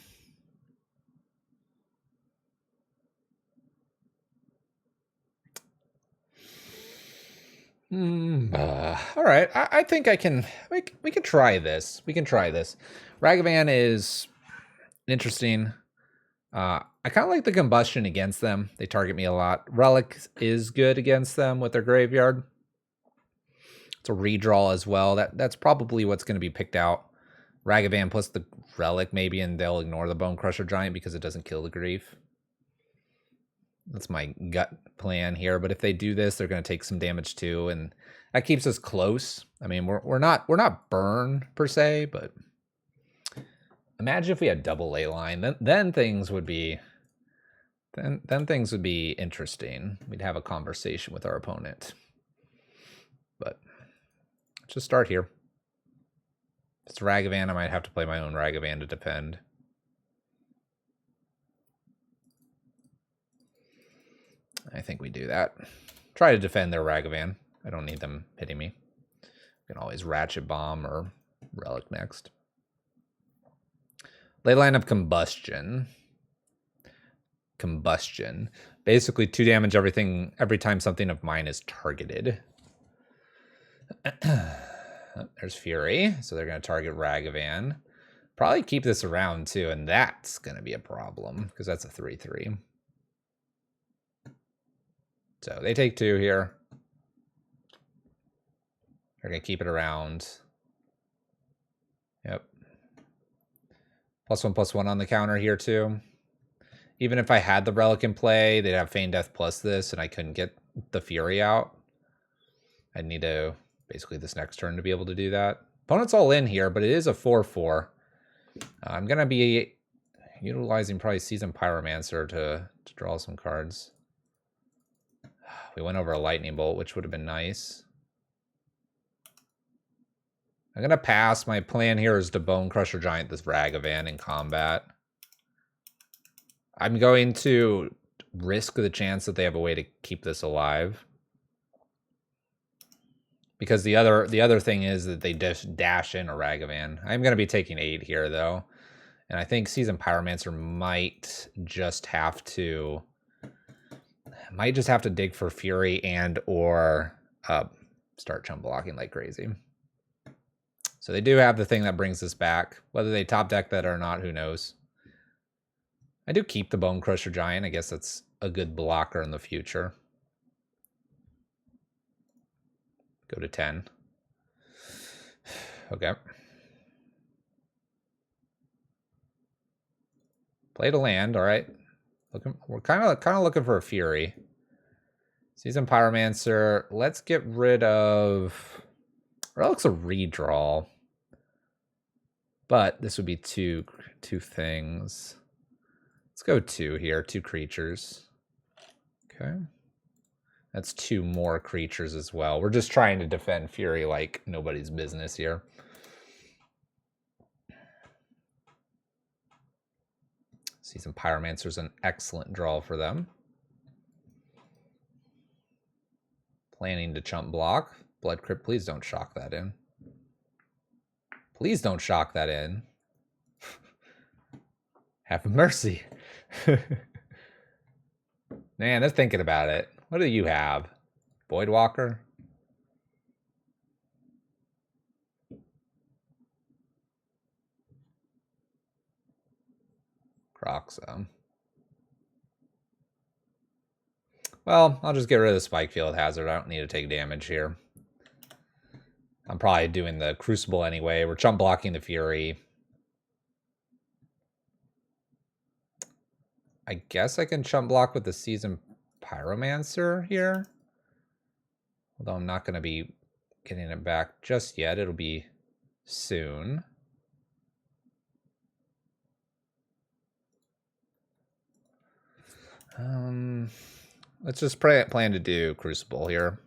All right, I think I can. We can try this. We can try this. Ragavan is interesting. I kind of like the combustion against them. They target me a lot. Relic is good against them with their graveyard. It's a redraw as well. That's probably what's going to be picked out. Ragavan plus the Relic maybe, and they'll ignore the Bone Crusher Giant because it doesn't kill the grief. That's my gut plan here. But if they do this, they're going to take some damage too, and that keeps us close. I mean, we're not burned per se, but imagine if we had double ley line. Then things would be then things would be interesting. We'd have a conversation with our opponent. But let's just start here. If it's Ragavan, I might have to play my own Ragavan to defend. I think we do that. Try to defend their Ragavan. I don't need them hitting me. Can always Ratchet Bomb or Relic next. Leyline of Combustion. Combustion. Basically 2 damage every time something of mine is targeted. There's Fury, so they're going to target Ragavan. Probably keep this around too, and that's going to be a problem because that's a 3/3. So they take 2 here. They're going to keep it around. Yep. +1/+1 on the counter here too. Even if I had the Relic in play, they'd have Feign Death plus this, and I couldn't get the Fury out. I'd need to, basically this next turn to be able to do that. Opponent's all in here, but it is a 4/4. I'm going to be utilizing probably Seasoned Pyromancer to draw some cards. We went over a Lightning Bolt, which would have been nice. I'm going to pass. My plan here is to Bone Crusher Giant this Ragavan in combat. I'm going to risk the chance that they have a way to keep this alive. Because the other thing is that they just dash in a Ragavan. I'm going to be taking 8 here, though. And I think Seasoned Pyromancer might just have to dig for Fury and or start chump blocking like crazy. So they do have the thing that brings this back. Whether they top deck that or not, who knows. I do keep the Bone Crusher Giant. I guess that's a good blocker in the future. Go to 10. Okay. Play to land, all right. We're kind of looking for a Fury. Seasoned Pyromancer. Let's get rid of... Relic's a redraw. But this would be two things. Let's go 2 here, 2 creatures. Okay. That's 2 more creatures as well. We're just trying to defend Fury like nobody's business here. Seasoned Pyromancer's an excellent draw for them. Planning to chump block. Blood Crypt, please don't shock that in. Please don't shock that in. Have mercy. Man, they're thinking about it. What do you have? Voidwalker? Croxa. Well, I'll just get rid of the Spike Field Hazard. I don't need to take damage here. I'm probably doing the Crucible anyway. We're chump blocking the Fury. I guess I can chump block with the Seasoned Pyromancer here. Although I'm not going to be getting it back just yet. It'll be soon. Let's just plan to do Crucible here.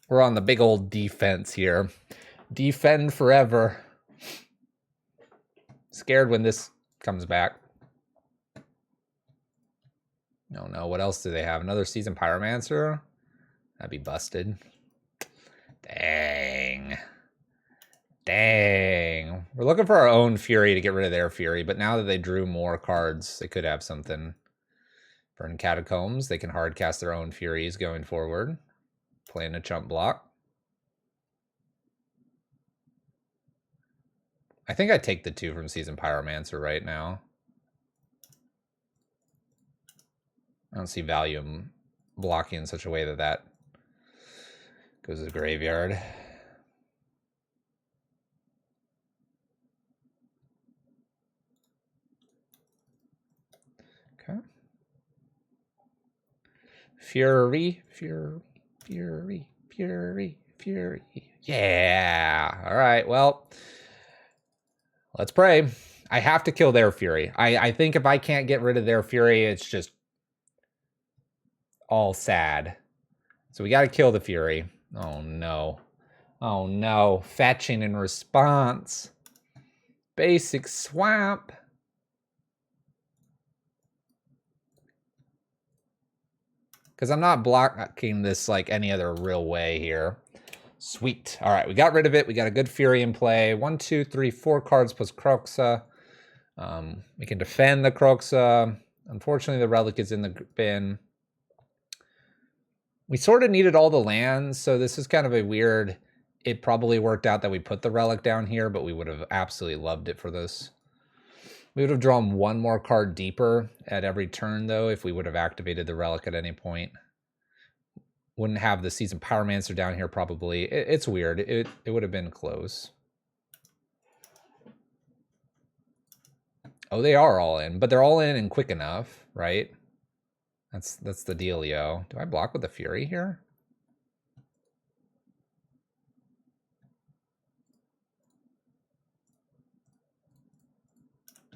We're on the big old defense here. Defend forever. Scared when this comes back. No, what else do they have? Another Seasoned Pyromancer? That'd be busted. Dang. We're looking for our own Fury to get rid of their Fury, but now that they drew more cards, they could have something. Burn Catacombs. They can hard cast their own Furies going forward. Playing a chump block. I think I take the 2 from Seasoned Pyromancer right now. I don't see value in blocking in such a way that goes to the graveyard. Okay. Fury. Yeah. All right, well, let's pray. I have to kill their Fury. I think if I can't get rid of their Fury, it's just all sad. So we got to kill the Fury. Oh, no. Oh, no. Fetching in response. Basic swamp. Because I'm not blocking this like any other real way here. Sweet. All right, we got rid of it. We got a good Fury in play. 1, 2, 3, 4 cards plus Croxa. We can defend the Croxa. Unfortunately, the Relic is in the bin. We sort of needed all the lands, so this is kind of a weird... It probably worked out that we put the Relic down here, but we would have absolutely loved it for this. We would have drawn one more card deeper at every turn, though, if we would have activated the Relic at any point. Wouldn't have the Seasoned Pyromancer down here, probably. It's weird. It would have been close. Oh, they are all in, but they're all in and quick enough, right? That's the dealio. Do I block with the Fury here?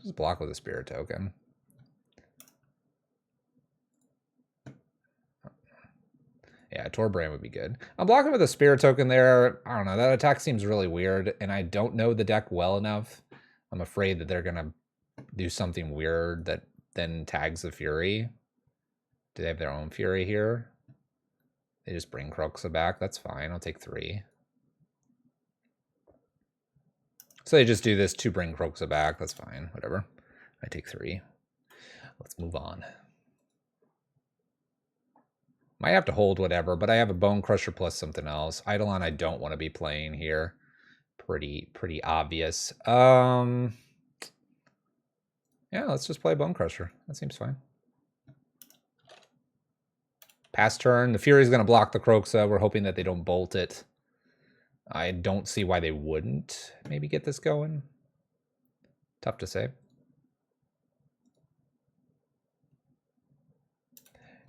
Just block with a Spirit Token. Yeah, Torbrand would be good. I'm blocking with a Spirit Token there. I don't know. That attack seems really weird, and I don't know the deck well enough. I'm afraid that they're going to do something weird that then tags the Fury. Do they have their own Fury here? They just bring Croxa back. That's fine. I'll take 3. So they just do this to bring Croxa back. That's fine. Whatever. I take 3. Let's move on. Might have to hold whatever, but I have a Bone Crusher plus something else. Eidolon I don't want to be playing here. Pretty obvious. Yeah, let's just play Bone Crusher. That seems fine. Pass turn. The Fury's going to block the Croxa. We're hoping that they don't bolt it. I don't see why they wouldn't maybe get this going. Tough to say.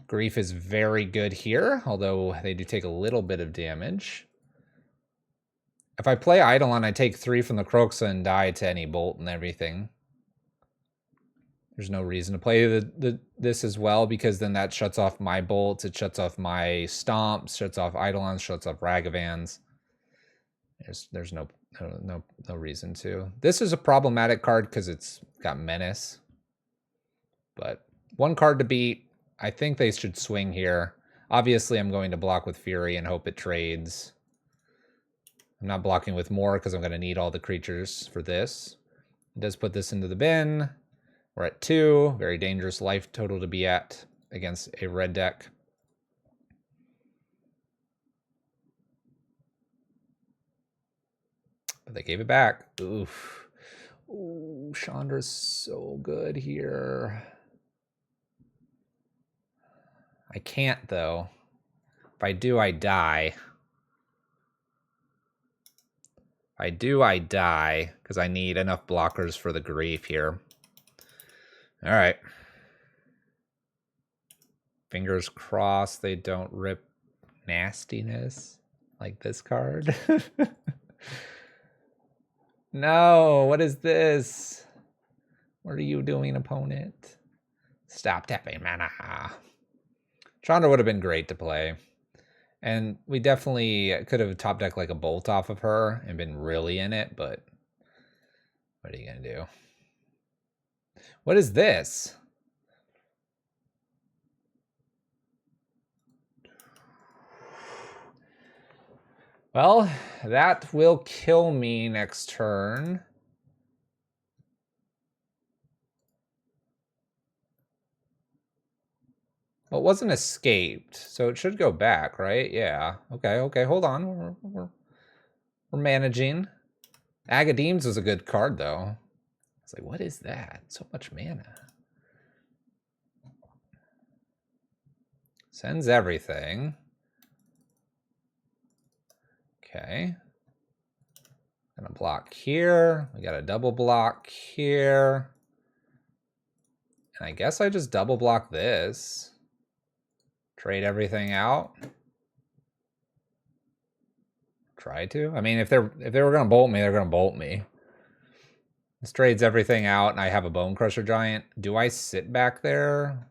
Grief is very good here, although they do take a little bit of damage. If I play Eidolon, I take 3 from the Croxa and die to any bolt and everything. There's no reason to play this as well, because then that shuts off my bolts, it shuts off my stomps, shuts off Eidolons, shuts off Ragavans. There's no reason to. This is a problematic card because it's got Menace. But one card to beat. I think they should swing here. Obviously, I'm going to block with Fury and hope it trades. I'm not blocking with more because I'm going to need all the creatures for this. It does put this into the bin. We're at 2. Very dangerous life total to be at against a red deck. But they gave it back. Oof. Ooh, Chandra's so good here. I can't, though. If I do, I die. If I do, I die, because I need enough blockers for the grief here. All right. Fingers crossed they don't rip nastiness like this card. No, what is this? What are you doing, opponent? Stop tapping mana. Chandra would have been great to play. And we definitely could have top decked like a bolt off of her and been really in it, but what are you going to do? What is this? Well, that will kill me next turn. Well, it wasn't escaped, so it should go back, right? Yeah. Okay, hold on. We're managing. Agadeem's was a good card, though. It's like, what is that? So much mana. Sends everything. Okay. Gonna block here. We got a double block here. And I guess I just double block this. Trade everything out. Try to. I mean, if they were gonna bolt me, they're gonna bolt me. This trades everything out, and I have a Bone Crusher Giant. Do I sit back there?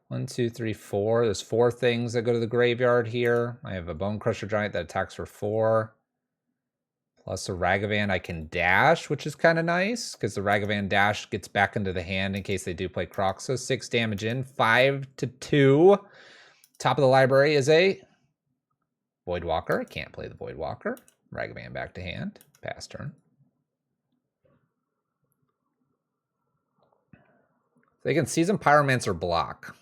1, 2, 3, 4. There's 4 things that go to the graveyard here. I have a Bone Crusher Giant that attacks for 4. Plus a Ragavan I can dash, which is kind of nice, because the Ragavan dash gets back into the hand in case they do play Croc. So 6 damage in, 5 to 2. Top of the library is a Voidwalker. I can't play the Voidwalker. Ragavan back to hand. Pass turn. They can Season Pyromancer block.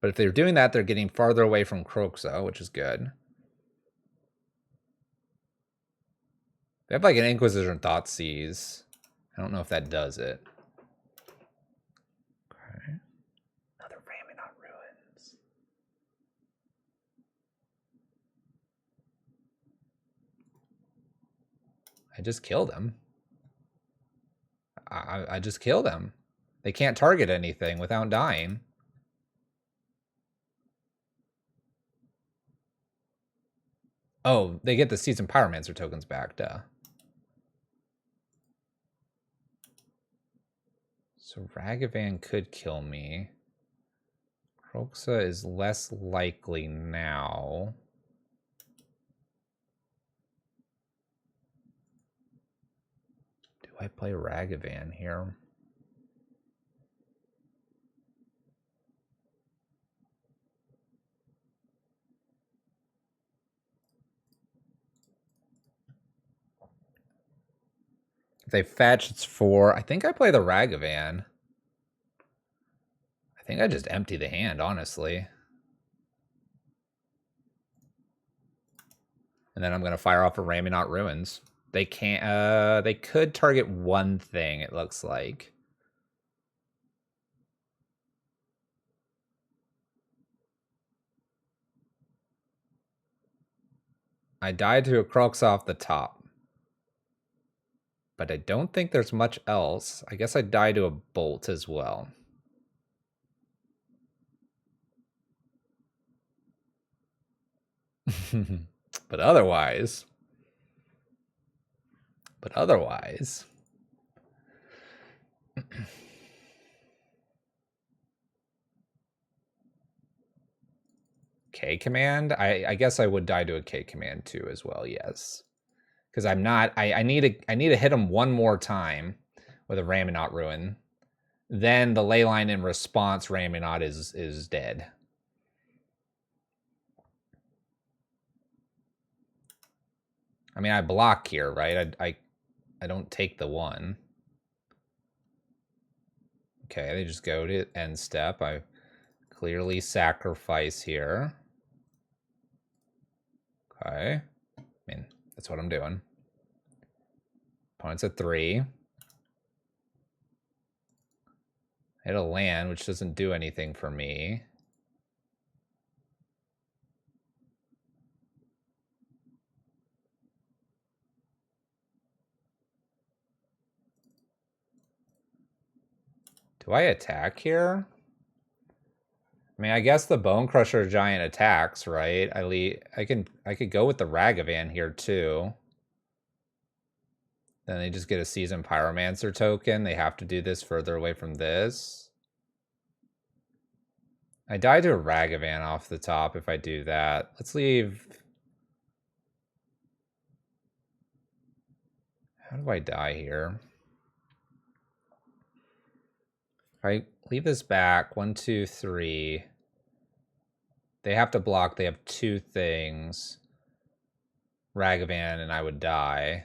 But if they're doing that, they're getting farther away from Kroxa, which is good. They have like an Inquisition Thoughtseize. I don't know if that does it. Okay. Another Raminot Ruins. I just killed him. I just killed him. They can't target anything without dying. Oh, they get the Season Pyromancer tokens back, duh. So Ragavan could kill me. Kroxa is less likely now. Do I play Ragavan here? If they fetch, it's 4. I think I play the Ragavan. I think I just empty the hand, honestly. And then I'm going to fire off a Raminot Ruins. They can't, they could target one thing, it looks like. I died to a Kroxa off the top. But I don't think there's much else. I guess I die to a Bolt as well. But otherwise... K command? I guess I would die to a K command too as well, yes. Because I'm not I need to hit him one more time with a Raminot Ruin. Then the Leyline in response Raminot is dead. I mean I block here, right? I don't take the 1. Okay, they just go to end step. I clearly sacrifice here. Okay. I mean, that's what I'm doing. Opponent's at 3. Hit a land, which doesn't do anything for me. Do I attack here? I mean, I guess the Bone Crusher Giant attacks, right? I could go with the Ragavan here too. Then they just get a Season Pyromancer token. They have to do this further away from this. I die to a Ragavan off the top if I do that. Let's leave... How do I die here? If I leave this back, 1, 2, 3. They have to block. They have 2 things. Ragavan and I would die.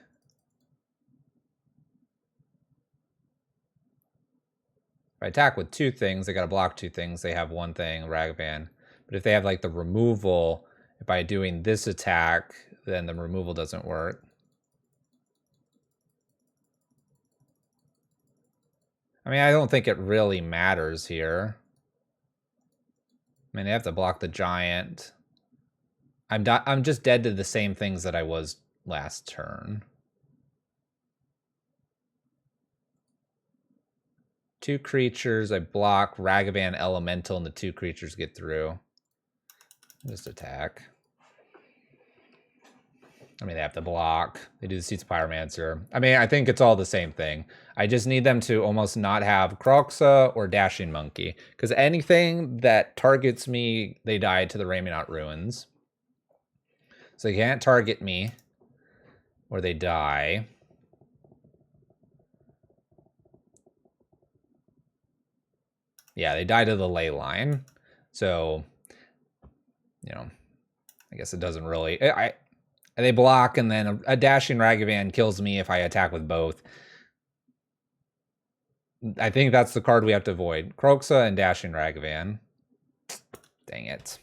If I attack with 2 things, they got to block 2 things. They have 1 thing, Ragavan. But if they have like the removal, by doing this attack, then the removal doesn't work. I mean, I don't think it really matters here. I mean, they have to block the giant. I'm just dead to the same things that I was last turn. 2 creatures, I block Ragavan Elemental, and the 2 creatures get through. Just attack. I mean, they have to block. They do the Seats of Pyromancer. I mean, I think it's all the same thing. I just need them to almost not have Kroxa or Dashing Monkey. Because anything that targets me, they die to the Raminot Ruins. So they can't target me, or they die. Yeah, they die to the ley line. So, you know, I guess it doesn't really... They block, and then a Dashing Ragavan kills me if I attack with both. I think that's the card we have to avoid. Kroxa and Dashing Ragavan. Dang it.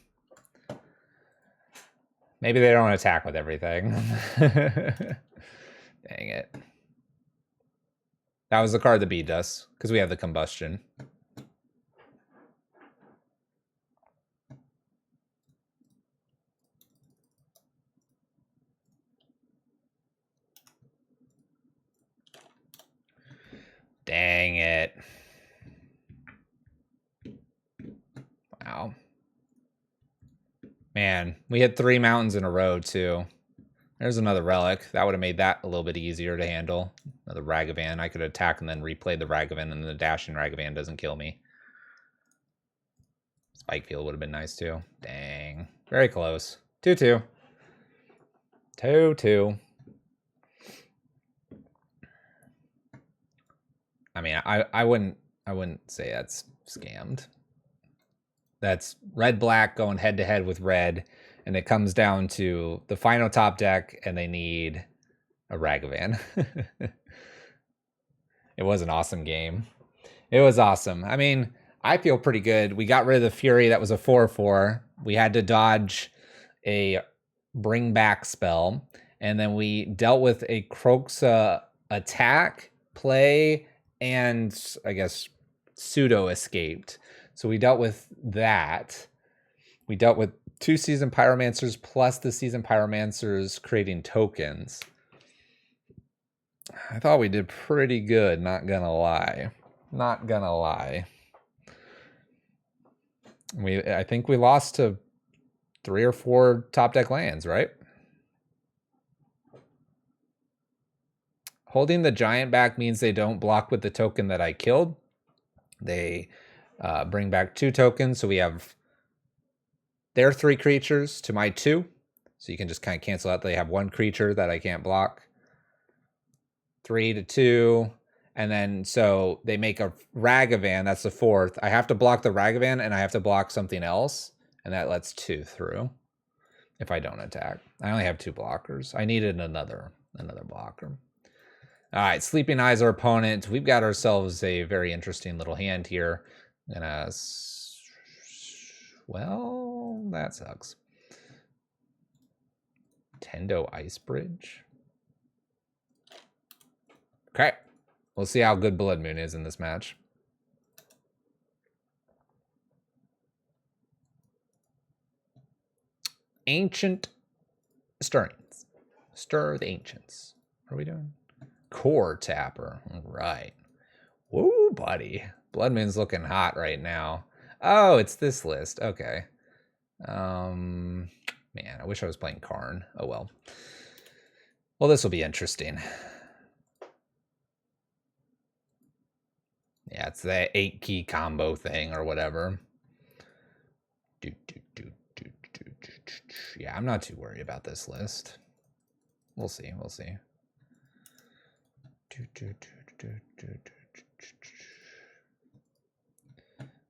Maybe they don't attack with everything. Dang it. That was the card that beat us, because we have the Combustion. Dang it. Wow. Man, we hit 3 mountains in a row, too. There's another relic. That would have made that a little bit easier to handle. Another Ragavan. I could attack and then replay the Ragavan, and the Dashing Ragavan doesn't kill me. Spike Field would have been nice, too. Dang. Very close. 2-2. 2-2. I mean, I wouldn't say that's scammed. That's red-black going head-to-head with red, and it comes down to the final top deck, and they need a Ragavan. It was an awesome game. It was awesome. I mean, I feel pretty good. We got rid of the Fury. That was a 4/4. We had to dodge a bring back spell, and then we dealt with a Kroxa attack, play, and I guess pseudo escaped. So we dealt with that. We dealt with 2 Seasoned Pyromancers plus the Seasoned Pyromancers creating tokens. I thought we did pretty good, not gonna lie. Not gonna lie. I think we lost to 3 or 4 top deck lands, right? Holding the giant back means they don't block with the token that I killed. They bring back 2 tokens, so we have their 3 creatures to my 2. So you can just kind of cancel out. They have 1 creature that I can't block. 3 to 2. And then, so they make a Ragavan. That's the 4th. I have to block the Ragavan, and I have to block something else. And that lets 2 through if I don't attack. I only have 2 blockers. I needed another blocker. All right, Sleeping Eyes our opponent. We've got ourselves a very interesting little hand here. I'm gonna... Well, that sucks. Tendo Ice Bridge. Okay. We'll see how good Blood Moon is in this match. Ancient Stirrings. Stir the Ancients. What are we doing? Core Tapper. All right. Woo, buddy. Blood Moon's looking hot right now. Oh, it's this list. Okay. Man, I wish I was playing Karn. Oh, well. Well, this will be interesting. Yeah, it's that 8-key combo thing or whatever. Yeah, I'm not too worried about this list. We'll see. We'll see.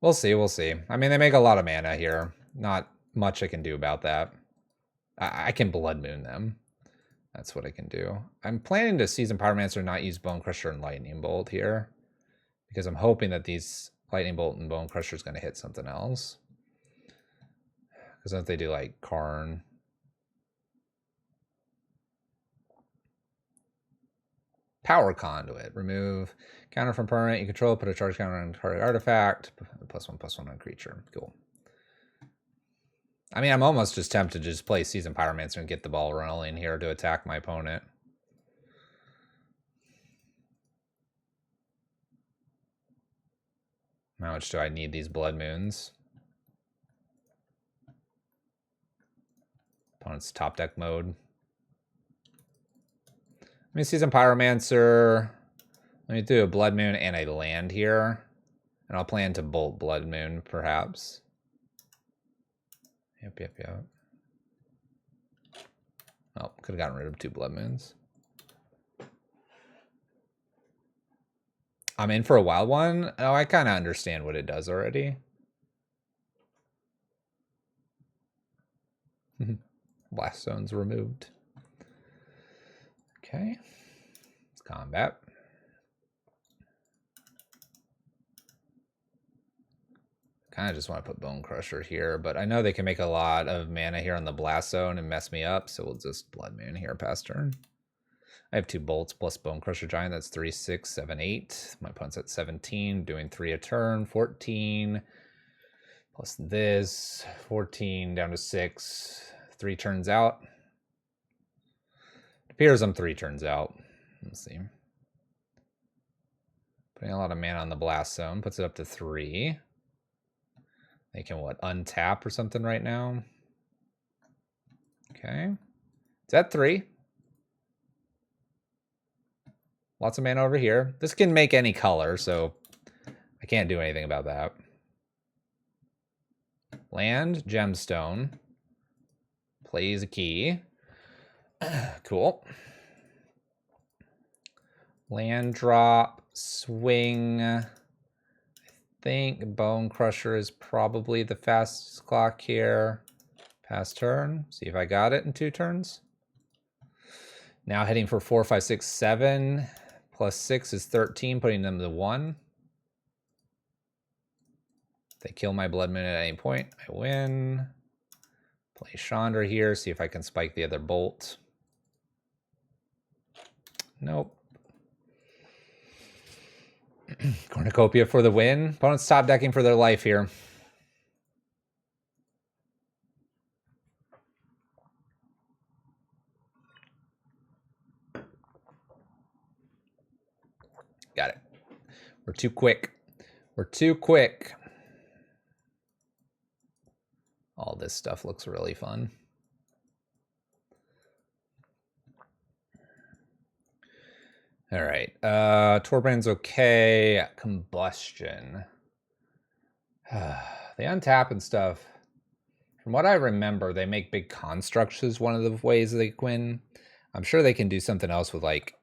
We'll see. We'll see. I mean, they make a lot of mana here. Not much I can do about that. I can Blood Moon them. That's what I can do. I'm planning to Seasoned Pyromancer, not use Bone Crusher and Lightning Bolt here, because I'm hoping that these Lightning Bolt and Bone Crusher is going to hit something else. Because if they do like Karn. Power Conduit. Remove counter from permanent you control. Put a charge counter on target artifact. +1/+1 on creature. Cool. I mean, I'm almost just tempted to just play Seasoned Pyromancer and get the ball rolling here to attack my opponent. How much do I need these Blood Moons? Opponent's top deck mode. Let me Seasoned Pyromancer. Let me do a Blood Moon and a land here. And I'll plan to bolt Blood Moon, perhaps. Yep. Oh, could have gotten rid of 2 Blood Moons. I'm in for a wild one. Oh, I kind of understand what it does already. Blast zone's removed. Okay. It's combat. Kind of just want to put Bone Crusher here, but I know they can make a lot of mana here on the Blast Zone and mess me up, so we'll just Blood Moon here past turn. I have 2 bolts plus Bone Crusher Giant. That's 3, 6, 7, 8. My opponent's at 17, doing 3 a turn, 14. Plus this, 14 down to 6. 3 turns out. It appears I'm 3 turns out. Let's see. Putting a lot of mana on the Blast Zone. Puts it up to 3. They can, what, untap or something right now? Okay. It's at 3. Lots of mana over here. This can make any color, so I can't do anything about that. Land, gemstone. Plays a key. Cool. Land drop, swing. I think Bone Crusher is probably the fastest clock here. Pass turn. See if I got it in 2 turns. Now heading for 4, 5, 6, 7. Plus 6 is 13, putting them to 1. If they kill my Blood Moon at any point, I win. Play Chandra here, see if I can spike the other bolt. Nope. Cornucopia for the win. Opponents top decking for their life here. Got it. We're too quick. We're too quick. All this stuff looks really fun. All right. Torbrand's okay. Combustion. They untap and stuff. From what I remember, they make big constructs as one of the ways they win. I'm sure they can do something else with, like,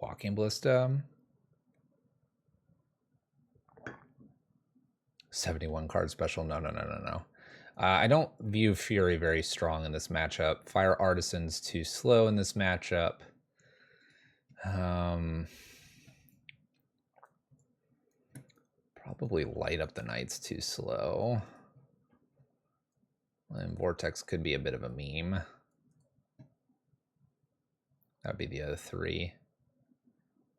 Walking Ballista. 71 card special. No. I don't view Fury very strong in this matchup. Fire Artisan's too slow in this matchup. Probably Light Up the Night's too slow. And Vortex could be a bit of a meme. That'd be the other 3.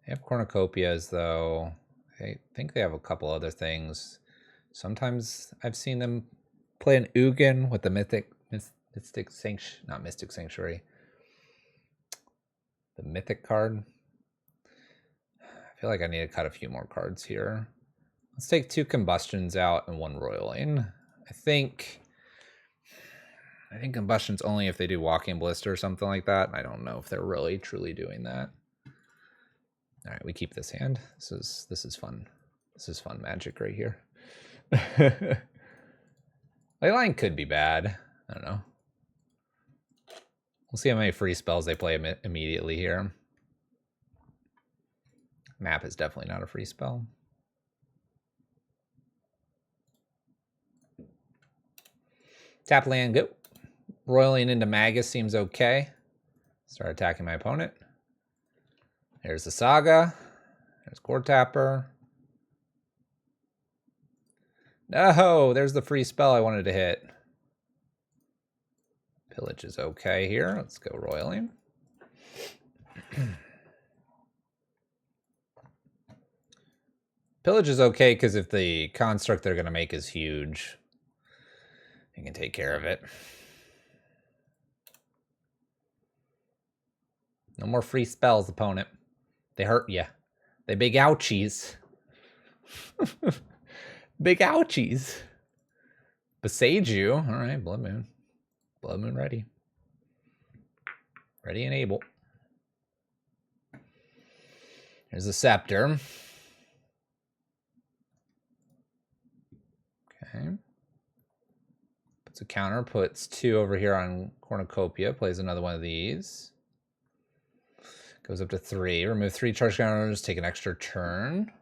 They have Cornucopias, though. I think they have a couple other things. Sometimes I've seen them play an Ugin with the Mystic Sanctuary, not Mystic Sanctuary. The Mythic card. I feel like I need to cut a few more cards here. Let's take 2 Combustions out and 1 Roiling. I think Combustion's only if they do Walking Ballista or something like that. I don't know if they're really truly doing that. All right, we keep this hand. This is fun. This is fun magic right here. Leyline could be bad. I don't know. We'll see how many free spells they play immediately here. Map is definitely not a free spell. Tap land, go. Roiling into Magus seems okay. Start attacking my opponent. There's the Saga. There's Core Tapper. No, there's the free spell I wanted to hit. Pillage is okay here. Let's go Roiling. Pillage is okay because if the construct they're going to make is huge, you can take care of it. No more free spells, opponent. They hurt you. They big ouchies. Big ouchies. Besage you. All right, Blood Moon. Blood Moon ready. Ready and able. Here's the Scepter. Okay. Puts a counter, puts 2 over here on Cornucopia, plays another one of these. Goes up to 3. Remove 3 charge counters, take an extra turn.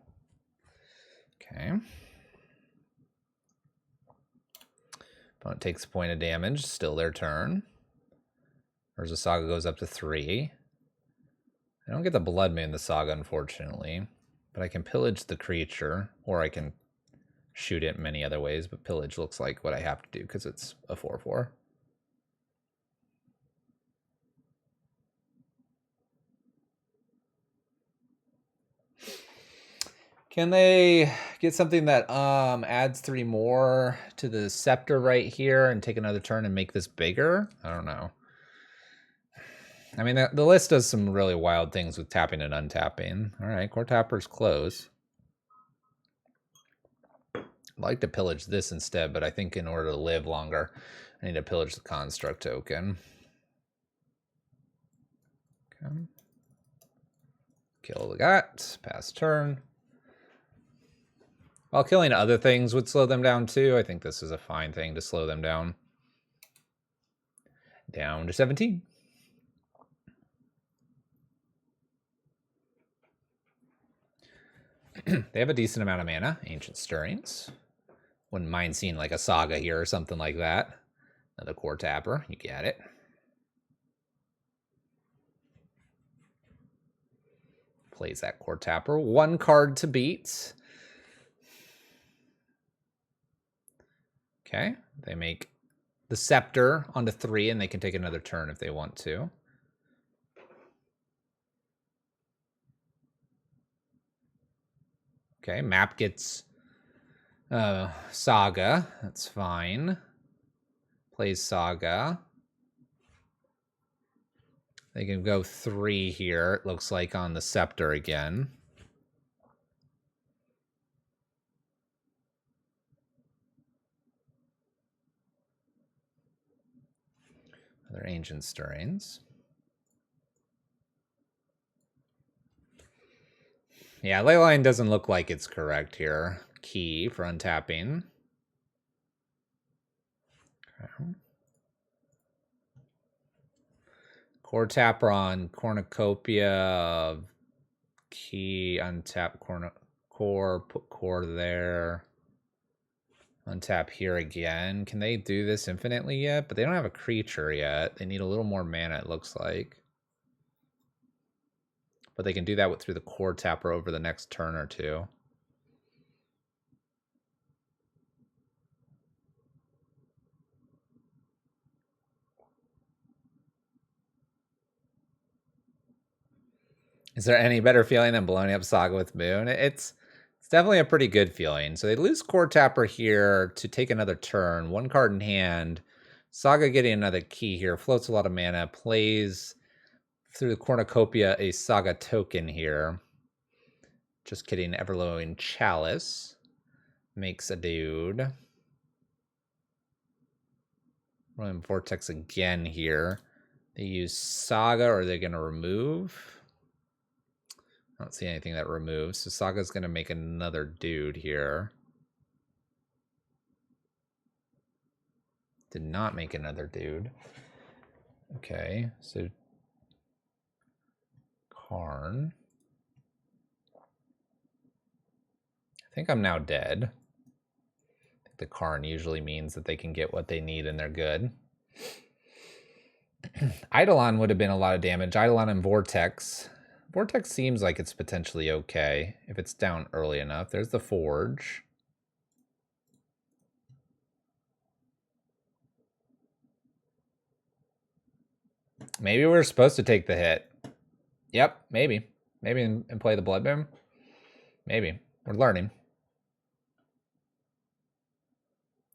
Okay. Opponent takes a point of damage, still their turn. Urza Saga goes up to 3. I don't get the Blood Moon, the Saga, unfortunately. But I can pillage the creature, or I can shoot it in many other ways, but pillage looks like what I have to do because it's a 4/4. Can they get something that adds 3 more to the scepter right here and take another turn and make this bigger? I don't know. I mean, the list does some really wild things with tapping and untapping. All right, Core Tapper's close. I'd like to pillage this instead, but I think in order to live longer, I need to pillage the Construct token. Okay. Kill the gut, pass turn. While killing other things would slow them down too, I think this is a fine thing to slow them down. Down to 17. They have a decent amount of mana. Ancient Stirrings. Wouldn't mind seeing like a Saga here or something like that. Another Core Tapper. You get it. Plays that Core Tapper. 1 card to beat. Okay. They make the Scepter onto 3, and they can take another turn if they want to. Okay, map gets Saga. That's fine. Plays Saga. They can go 3 here, it looks like, on the Scepter again. Other Ancient Stirrings. Yeah, Leyline doesn't look like it's correct here. Key for untapping. Okay. Core Tapper on Cornucopia. Key, untap core, put core there. Untap here again. Can they do this infinitely yet? But they don't have a creature yet. They need a little more mana, it looks like. But they can do that through the Core Tapper over the next turn or two. Is there any better feeling than blowing up Saga with Moon? It's definitely a pretty good feeling. So they lose Core Tapper here to take another turn. 1 card in hand. Saga getting another key here. Floats a lot of mana. Plays through the Cornucopia a Saga token here. Just kidding. Everlowing Chalice. Makes a dude. Rolling Vortex again here. They use Saga, or are they going to remove? I don't see anything that removes. So Saga's going to make another dude here. Did not make another dude. Okay, so Karn. I think I'm now dead. I think the Karn usually means that they can get what they need and they're good. Eidolon would have been a lot of damage. Eidolon and Vortex. Vortex seems like it's potentially okay if it's down early enough. There's the Forge. Maybe we're supposed to take the hit. Yep, maybe. Maybe and play the Blood Moon. Maybe. We're learning.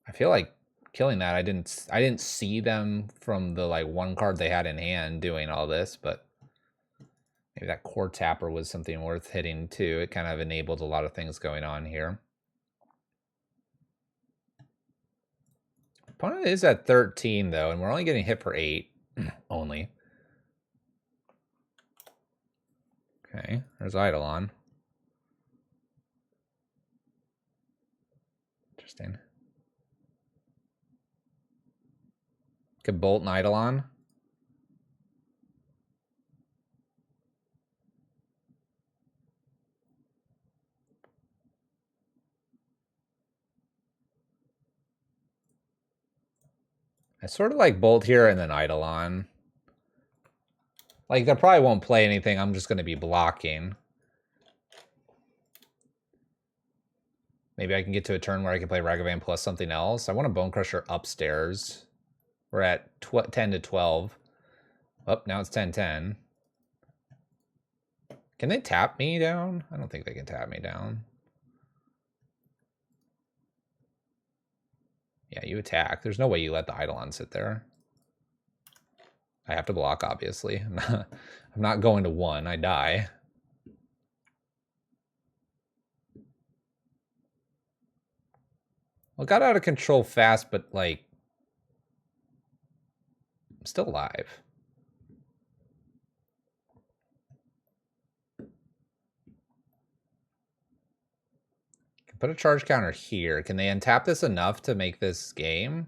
I feel like killing that, I didn't see them from the like 1 card they had in hand doing all this, but maybe that Core Tapper was something worth hitting too. It kind of enabled a lot of things going on here. Opponent is at 13 though, and we're only getting hit for 8 only. Okay, there's Eidolon. Interesting. Could bolt an Eidolon. I sort of like Bolt here and then Eidolon. Like, they probably won't play anything. I'm just going to be blocking. Maybe I can get to a turn where I can play Ragavan plus something else. I want a Bone Crusher upstairs. We're at 10 to 12. Oh, now it's 10-10. Can they tap me down? I don't think they can tap me down. Yeah, you attack. There's no way you let the Eidolon sit there. I have to block, obviously. I'm not going to 1. I die. Well, it got out of control fast, but, like, I'm still alive. Can put a charge counter here. Can they untap this enough to make this game?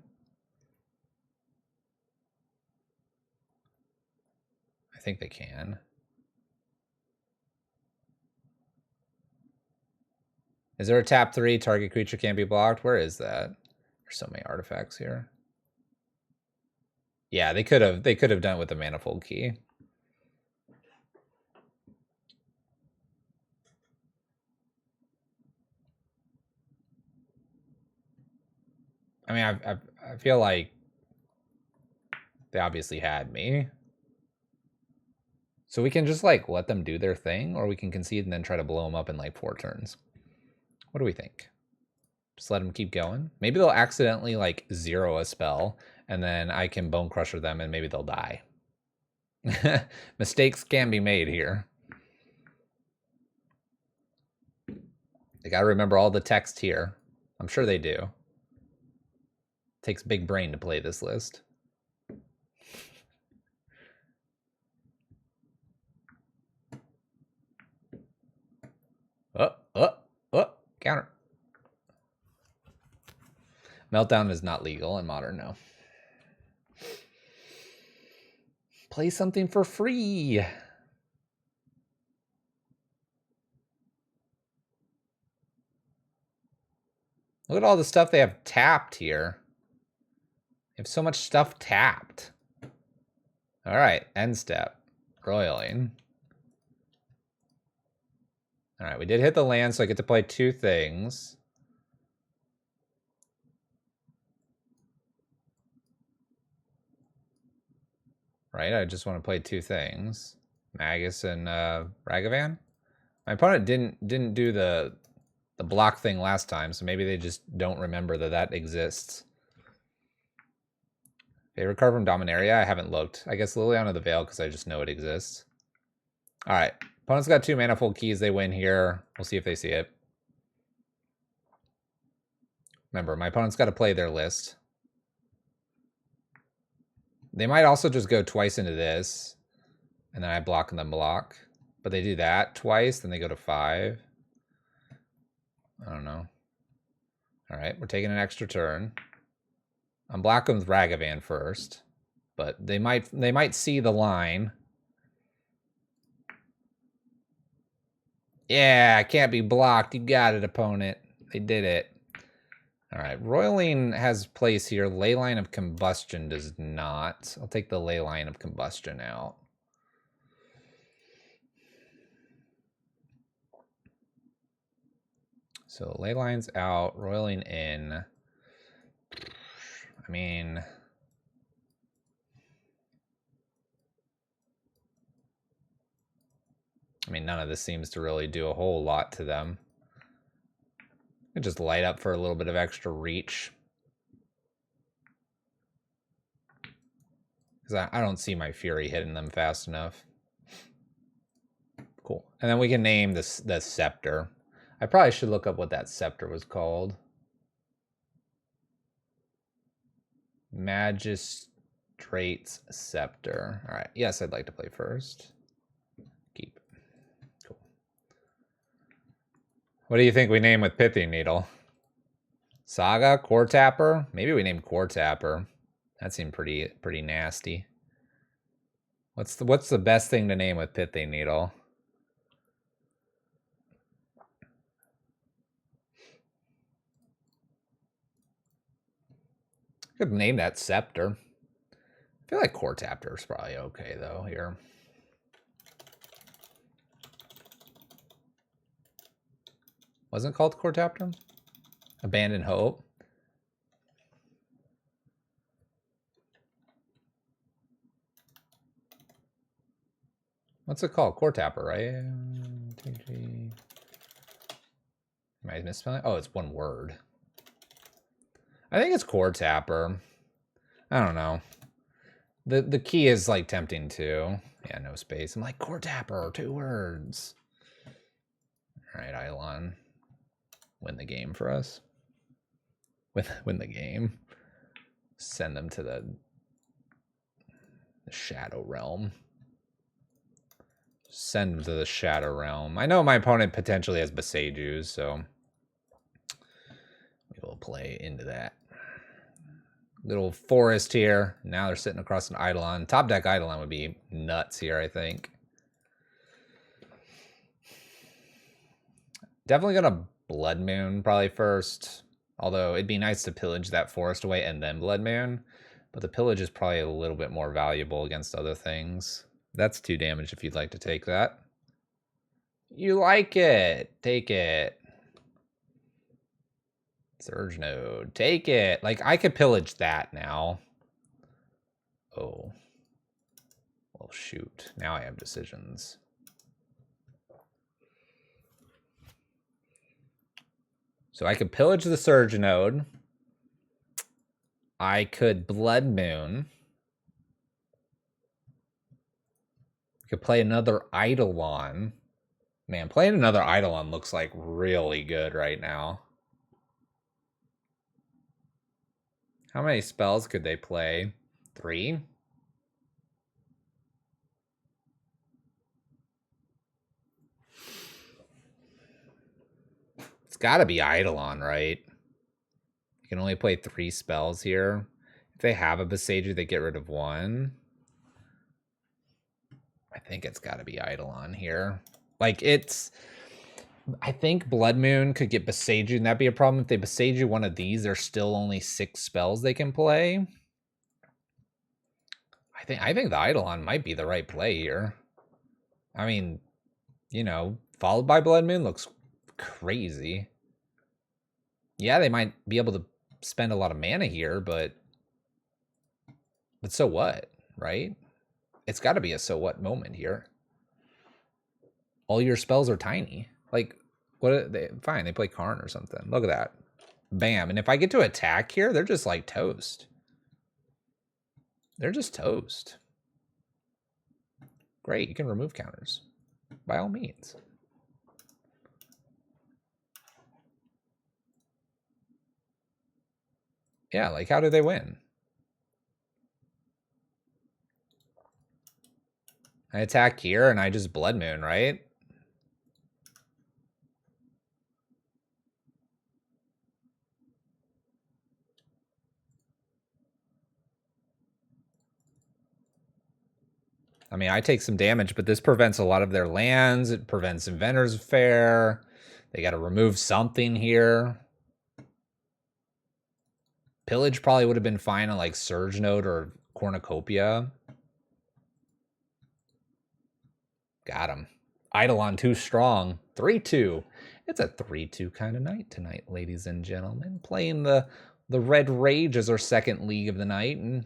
I think they can. Is there a tap 3? Target creature can't be blocked? Where is that? There's so many artifacts here. Yeah, they could have done it with the Manifold Key. I mean, I feel like they obviously had me. So we can just, like, let them do their thing, or we can concede and then try to blow them up in, like, 4 turns. What do we think? Just let them keep going? Maybe they'll accidentally, like, 0 a spell, and then I can Bone Crusher them, and maybe they'll die. Mistakes can be made here. They gotta remember all the text here. I'm sure they do. Takes big brain to play this list. Counter. Meltdown is not legal in Modern, no. Play something for free. Look at all the stuff they have tapped here. They have so much stuff tapped. All right, end step. Roiling. All right, we did hit the land, so I get to play 2 things. Right, I just want to play 2 things. Magus and Ragavan. My opponent didn't do the block thing last time, so maybe they just don't remember that exists. Favorite card from Dominaria? I haven't looked. I guess Liliana the Veil, because I just know it exists. All right. Opponent's got 2 Manifold Keys. They win here. We'll see if they see it. Remember, my opponent's got to play their list. They might also just go twice into this, and then I block and then block. But they do that twice, then they go to 5. I don't know. All right, we're taking an extra turn. I'm blocking with Ragavan first, but they might see the line. Yeah, I can't be blocked. You got it, opponent. They did it. All right, Roiling has place here. Leyline of Combustion does not. I'll take the Leyline of Combustion out. So Leyline's out, Roiling in. I mean, none of this seems to really do a whole lot to them. I just light up for a little bit of extra reach. Because I don't see my Fury hitting them fast enough. Cool. And then we can name the Scepter. I probably should look up what that Scepter was called. Magistrate's Scepter. All right. Yes, I'd like to play first. Keep. Cool. What do you think we name with Pithing Needle? Saga? Core Tapper? Maybe we name Core Tapper. That seemed pretty nasty. What's the best thing to name with Pithing Needle? Could name that Scepter. I feel like Core Tapter is probably okay, though, here. Wasn't it called Core Tapter? Abandon Hope. What's it called? Core Tapper, right? Am I misspelling? Oh, it's one word. I think it's Core Tapper. I don't know. The key is like tempting too. Yeah, no space. I'm like, Core Tapper, 2 words. All right, Eidolon. Win the game for us. Win the game. Send them to the Shadow Realm. Send them to the Shadow Realm. I know my opponent potentially has Beseiju, so we will play into that. Little forest here. Now they're sitting across an Eidolon. Top deck Eidolon would be nuts here, I think. Definitely gonna Blood Moon probably first. Although it'd be nice to pillage that forest away and then Blood Moon. But the pillage is probably a little bit more valuable against other things. That's 2 damage if you'd like to take that. You like it. Take it. Surge Node. Take it. Like, I could pillage that now. Oh. Well, shoot. Now I have decisions. So I could pillage the Surge Node. I could Blood Moon. I could play another Eidolon. Man, playing another Eidolon looks like really good right now. How many spells could they play? 3? It's got to be Eidolon, right? You can only play 3 spells here. If they have a Beseiju, they get rid of 1. I think it's got to be Eidolon here. Like, it's... I think Blood Moon could get Beseiju, and that'd be a problem. If they Beseiju one of these, there's still only 6 spells they can play. I think the Eidolon might be the right play here. I mean, you know, followed by Blood Moon looks crazy. Yeah, they might be able to spend a lot of mana here, but so what, right? It's got to be a so what moment here. All your spells are tiny. Like, what are they? Fine, they play Karn or something. Look at that. Bam. And if I get to attack here, they're just like toast. They're just toast. Great, you can remove counters. By all means. Yeah, like, how do they win? I attack here and I just Blood Moon, right? I mean, I take some damage, but this prevents a lot of their lands. It prevents Inventor's Affair. They got to remove something here. Pillage probably would have been fine on like Surge Node or Cornucopia. Got him. Eidolon too strong. 3-2. It's a 3-2 kind of night tonight, ladies and gentlemen. Playing the Red Rage as our second league of the night and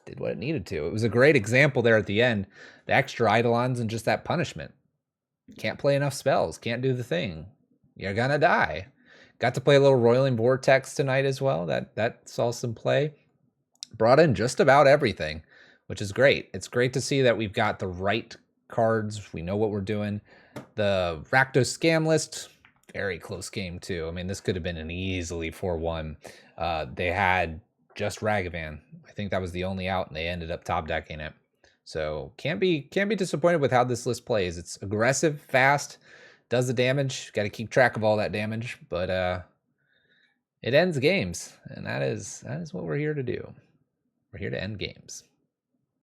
did what it needed to. It was a great example there at the end. The extra Eidolons and just that punishment. Can't play enough spells. Can't do the thing. You're gonna die. Got to play a little Roiling Vortex tonight as well. That saw some play. Brought in just about everything, which is great. It's great to see that we've got the right cards. We know what we're doing. The Rakdos scam list, very close game too. I mean, this could have been an easily 4-1. They had just Ragavan. I think that was the only out, and they ended up top decking it. So can't be disappointed with how this list plays. It's aggressive, fast, does the damage. Got to keep track of all that damage, but it ends games, and that is what we're here to do. We're here to end games.